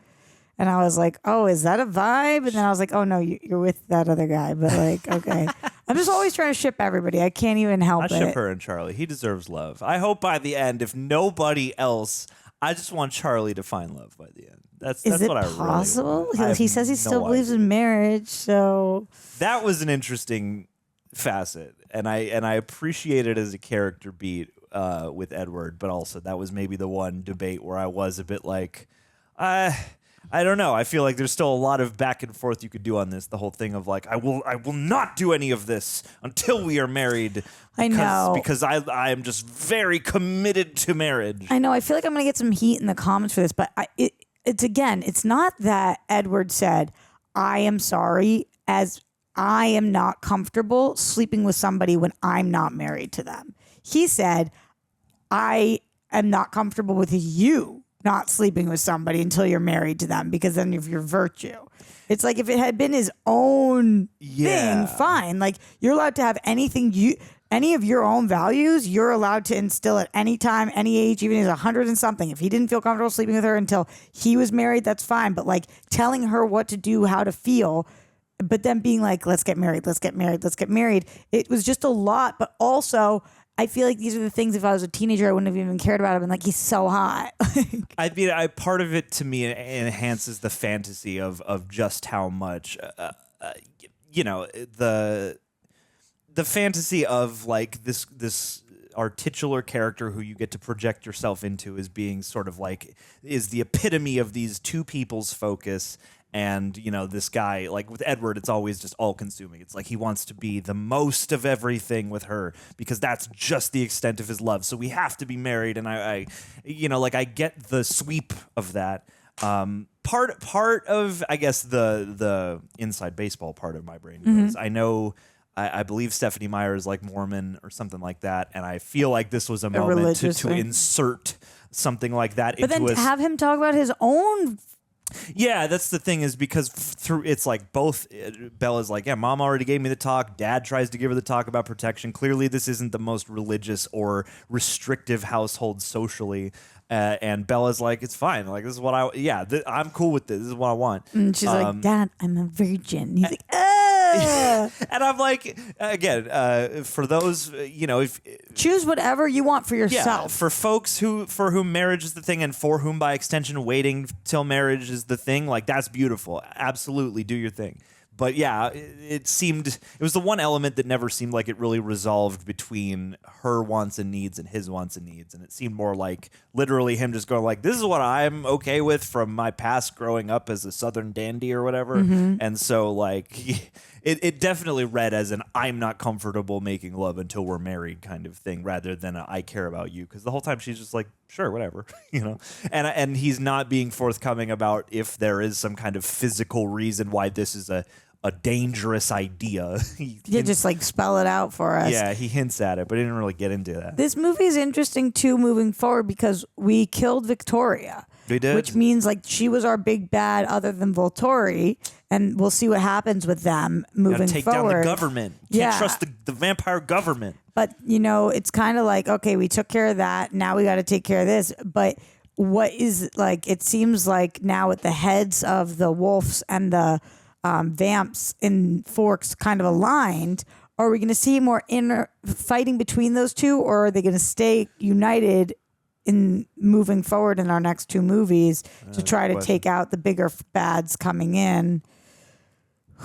and I was like, oh, is that a vibe? And then I was like, oh no, you're with that other guy. But like, okay, I'm just always trying to ship everybody. I can't even help it. I ship her and Charlie. He deserves love. I hope by the end, if nobody else, I just want Charlie to find love by the end. That's what I really possible? want. He says he still believes in marriage, so that was an interesting facet, and I appreciate it as a character beat with Edward, but also that was maybe the one debate where I was a bit like, I don't know. I feel like there's still a lot of back and forth you could do on this. The whole thing of like, I will not do any of this until we are married. I know, because I am just very committed to marriage. I know. I feel like I'm gonna get some heat in the comments for this, but it's not that Edward said, I am sorry, as I am not comfortable sleeping with somebody when I'm not married to them. He said, I am not comfortable with you not sleeping with somebody until you're married to them, because then of your virtue. It's like if it had been his own thing, fine. Like, you're allowed to have any of your own values, you're allowed to instill at any time, any age, even if he's 100 and something. If he didn't feel comfortable sleeping with her until he was married, that's fine. But like telling her what to do, how to feel, but then being like, let's get married, let's get married, let's get married. It was just a lot. But also, I feel like these are the things, if I was a teenager, I wouldn't have even cared about him. And like, he's so hot. I mean, part of it to me enhances the fantasy of just how much, the fantasy of like this our titular character who you get to project yourself into as being sort of like is the epitome of these two people's focus. And, this guy, like with Edward, it's always just all consuming. It's like he wants to be the most of everything with her because that's just the extent of his love. So we have to be married. And I get the sweep of that. Part of, I guess, the inside baseball part of my brain goes, I know, I believe Stephanie Meyer is like Mormon or something like that. And I feel like this was a moment to insert something like that into But then have him talk about his own. Yeah, that's the thing, is because it's like both Bella's like, yeah, mom already gave me the talk. Dad tries to give her the talk about protection. Clearly, this isn't the most religious or restrictive household socially. And Bella's like, it's fine. Like, this is what I'm cool with this. This is what I want. And she's like, Dad, I'm a virgin. And he's like, oh. And I'm like, again, for those, if choose whatever you want for yourself. Yeah, for folks for whom marriage is the thing, and for whom by extension waiting till marriage is the thing, like, that's beautiful. Absolutely, do your thing. But yeah, it was the one element that never seemed like it really resolved between her wants and needs and his wants and needs. And it seemed more like literally him just going like, this is what I'm okay with from my past growing up as a Southern dandy or whatever. Mm-hmm. And so like it definitely read as an I'm not comfortable making love until we're married kind of thing rather than a I care about you. Because the whole time she's just like, sure, whatever, And he's not being forthcoming about if there is some kind of physical reason why this is a dangerous idea. Just like spell it out for us. Yeah, he hints at it, but he didn't really get into that. This movie is interesting too moving forward because we killed Victoria. We did. Which means like she was our big bad other than Volturi, and we'll see what happens with them moving take forward. Down the government. Can't trust the vampire government. But, it's kind of like, okay, we took care of that. Now we got to take care of this. But what is like, it seems like now with the heads of the wolves and the vamps in Forks kind of aligned, are we going to see more inner fighting between those two, or are they going to stay united in moving forward in our next two movies to try to take out the bigger bads coming in?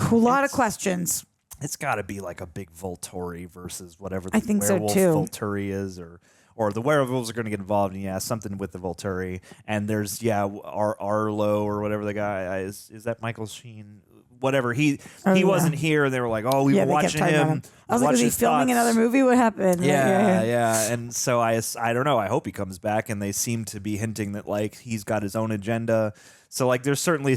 A lot of questions. It's got to be like a big Volturi versus whatever I the think so werewolf too. Volturi is, or the werewolves are going to get involved in something with the Volturi. And there's Arlo or whatever the guy is that Michael Sheen? Whatever he wasn't here, and they were like, "Oh, we were watching him." I was like, "Is he filming another movie? What happened?" Yeah. And so I don't know. I hope he comes back. And they seem to be hinting that like he's got his own agenda. So like, there's certainly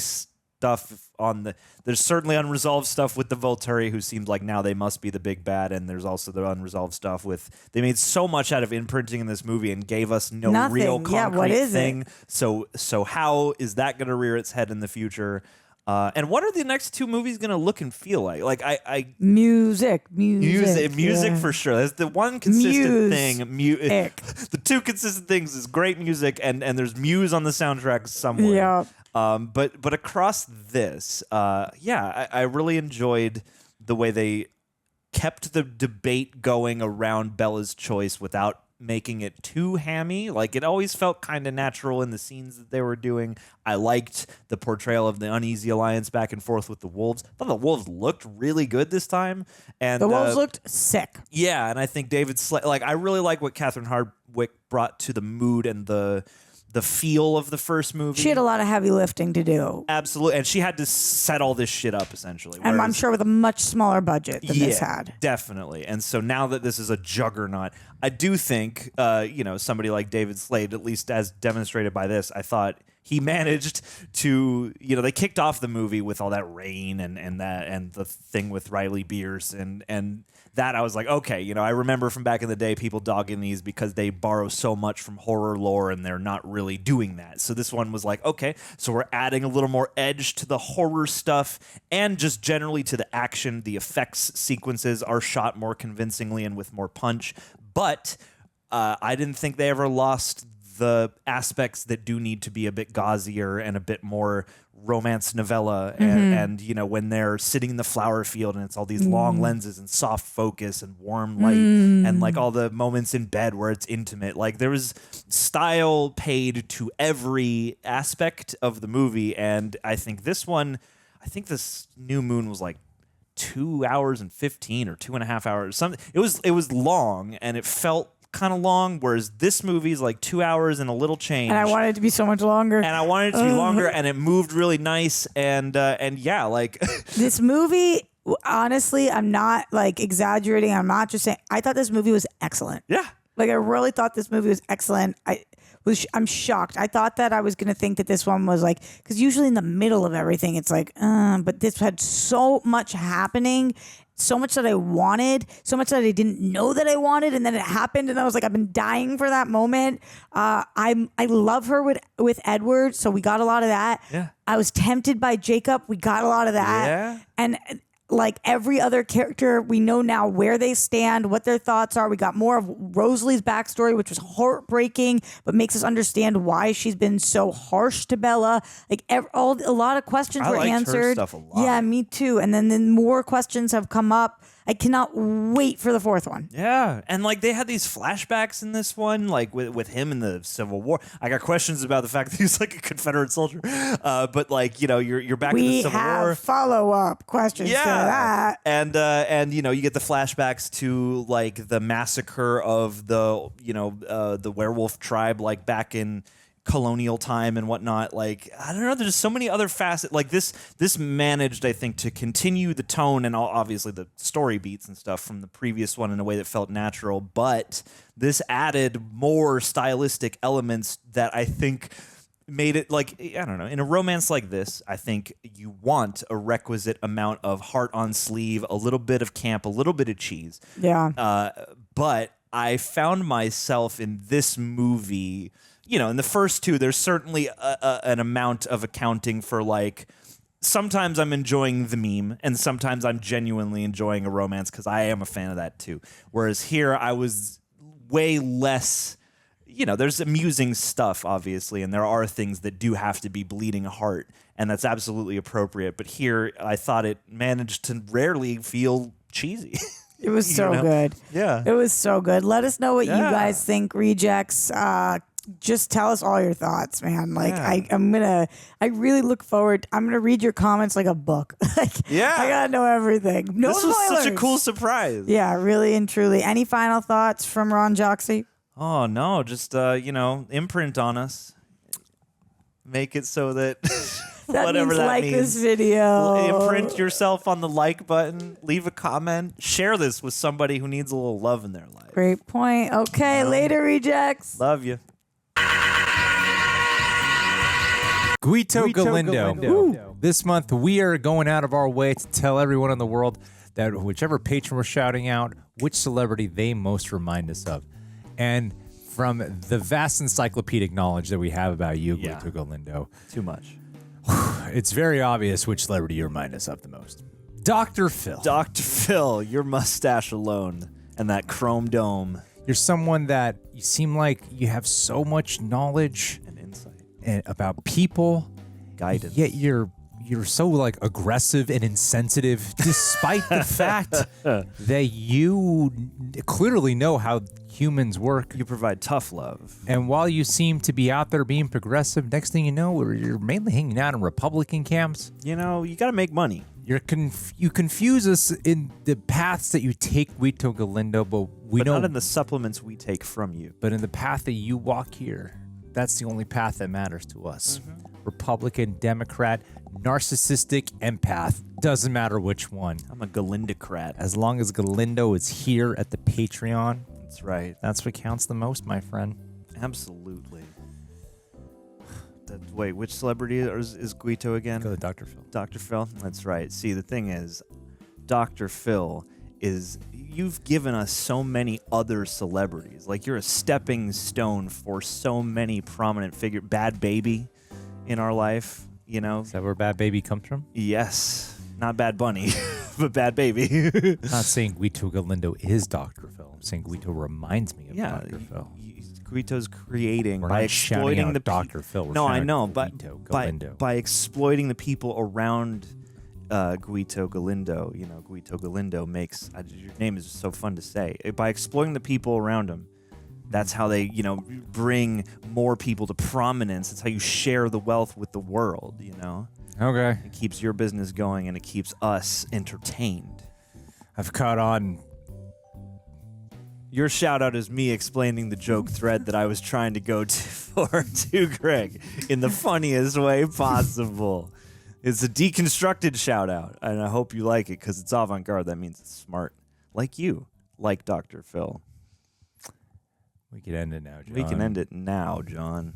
there's certainly unresolved stuff with the Volturi, who seems like now they must be the big bad. And there's also the unresolved stuff with they made so much out of imprinting in this movie and gave us nothing. Real concrete what is thing. It? So how is that going to rear its head in the future? And what are the next two movies going to look and feel like? Like music for sure. That's the one consistent thing. The two consistent things is great music and there's Muse on the soundtrack somewhere. Yeah. But across this, I really enjoyed the way they kept the debate going around Bella's choice without making it too hammy. Like, it always felt kind of natural in the scenes that they were doing. I liked the portrayal of the uneasy alliance back and forth with the wolves. I thought the wolves looked really good this time. And the wolves looked sick. Yeah, and I think David Slade, like, I really like what Catherine Hardwicke brought to the mood and the feel of the first movie. She had a lot of heavy lifting to do. Absolutely. And she had to set all this shit up, essentially. And I'm sure with a much smaller budget than this had. Definitely. And so now that this is a juggernaut, I do think, somebody like David Slade, at least as demonstrated by this, I thought he managed to, they kicked off the movie with all that rain and the thing with Riley Beers and that I was like, okay, I remember from back in the day people dogging these because they borrow so much from horror lore and they're not really doing that. So this one was like, okay, so we're adding a little more edge to the horror stuff and just generally to the action. The effects sequences are shot more convincingly and with more punch. But I didn't think they ever lost the aspects that do need to be a bit gauzier and a bit more romance novella and when they're sitting in the flower field and it's all these long lenses and soft focus and warm light and like all the moments in bed where it's intimate, like there was style paid to every aspect of the movie. And I think this New Moon was like 2 hours and 15 or 2.5 hours something. It was long and it felt kind of long, whereas this movie is like 2 hours and a little change. And I wanted it to be so much longer. And I wanted it to be longer, and it moved really nice. And yeah, like this movie, honestly, I'm not like exaggerating. I'm not just saying. I thought this movie was excellent. Yeah, like I really thought this movie was excellent. I'm shocked. I thought that I was going to think that this one was like, because usually in the middle of everything, it's like, but this had so much happening, so much that I wanted, so much that I didn't know that I wanted, and then it happened, and I was like, I've been dying for that moment. I love her with Edward, so we got a lot of that. Yeah. I was tempted by Jacob. We got a lot of that. Yeah. And like every other character, we know now where they stand, what their thoughts are. We got more of Rosalie's backstory, which was heartbreaking, but makes us understand why she's been so harsh to Bella. Like a lot of questions were answered. Her stuff a lot. Yeah, me too. And then more questions have come up. I cannot wait for the fourth one. Yeah, and like they had these flashbacks in this one, like with him in the Civil War. I got questions about the fact that he's like a Confederate soldier, but like you're back in the Civil War. We have follow-up questions to that, and you get the flashbacks to like the massacre of the werewolf tribe, like back in colonial time and whatnot. Like, I don't know, there's so many other facets. Like this managed, I think, to continue the tone and obviously the story beats and stuff from the previous one in a way that felt natural, but this added more stylistic elements that I think made it, like, I don't know, in a romance like this, I think you want a requisite amount of heart on sleeve, a little bit of camp, a little bit of cheese. Yeah. But I found myself in this movie, in the first two, there's certainly an amount of accounting for, like, sometimes I'm enjoying the meme and sometimes I'm genuinely enjoying a romance because I am a fan of that too. Whereas here I was way less, there's amusing stuff, obviously, and there are things that do have to be bleeding heart, and that's absolutely appropriate. But here I thought it managed to rarely feel cheesy. It was so good. Yeah. It was so good. Let us know what you guys think, Rejects. Just tell us all your thoughts, man. Like, I really look forward. I'm gonna read your comments like a book. I gotta know everything. No this was spoilers. such a cool surprise. Yeah, really and truly. Any final thoughts from Ron Joxie? Oh no, just imprint on us. Make it so that whatever means that like means. this video. Imprint yourself on the like button. Leave a comment. Share this with somebody who needs a little love in their life. Great point. Okay, later, Rejects. Love you. Guido Galindo. This month, we are going out of our way to tell everyone in the world that whichever patron we're shouting out, which celebrity they most remind us of. And from the vast encyclopedic knowledge that we have about you, Guido Galindo, too much. It's very obvious which celebrity you remind us of the most. Dr. Phil. Dr. Phil, your mustache alone and that chrome dome. You're someone that you seem like you have so much knowledge and insight about people, guidance. Yet you're so like aggressive and insensitive, despite the fact that you clearly know how humans work. You provide tough love. And while you seem to be out there being progressive, next thing you know, you're mainly hanging out in Republican camps. You got to make money. You confuse us in the paths that you take, Guido Galindo, but know not in the supplements we take from you. But in the path that you walk here, that's the only path that matters to us. Mm-hmm. Republican, Democrat, narcissistic, empath. Doesn't matter which one. I'm a Galindocrat. As long as Galindo is here at the Patreon. That's right. That's what counts the most, my friend. Absolutely. Wait, which celebrity is Guido again? Go to Dr. Phil. Dr. Phil? That's right. See, the thing is, Dr. Phil you've given us so many other celebrities. Like, you're a stepping stone for so many prominent figures. Bad Baby in our life, Is that where Bad Baby comes from? Yes. Not Bad Bunny, but Bad Baby. I'm not saying Guido Galindo is Dr. Phil. I'm saying Guido reminds me of Dr. Phil. Guito's creating We're by not shouting exploiting out the Dr. Phil. We're no, I shouting know, out but Guido Galindo. by exploiting the people around Guido Galindo, Guido Galindo makes your name is so fun to say. By exploiting the people around him, that's how they bring more people to prominence. That's how you share the wealth with the world. Okay. It keeps your business going and it keeps us entertained. I've caught on. Your shout out is me explaining the joke thread that I was trying to go to Greg in the funniest way possible. It's a deconstructed shout out, and I hope you like it because it's avant-garde. That means it's smart. Like you, like Dr. Phil. We can end it now, John. We can end it now, John.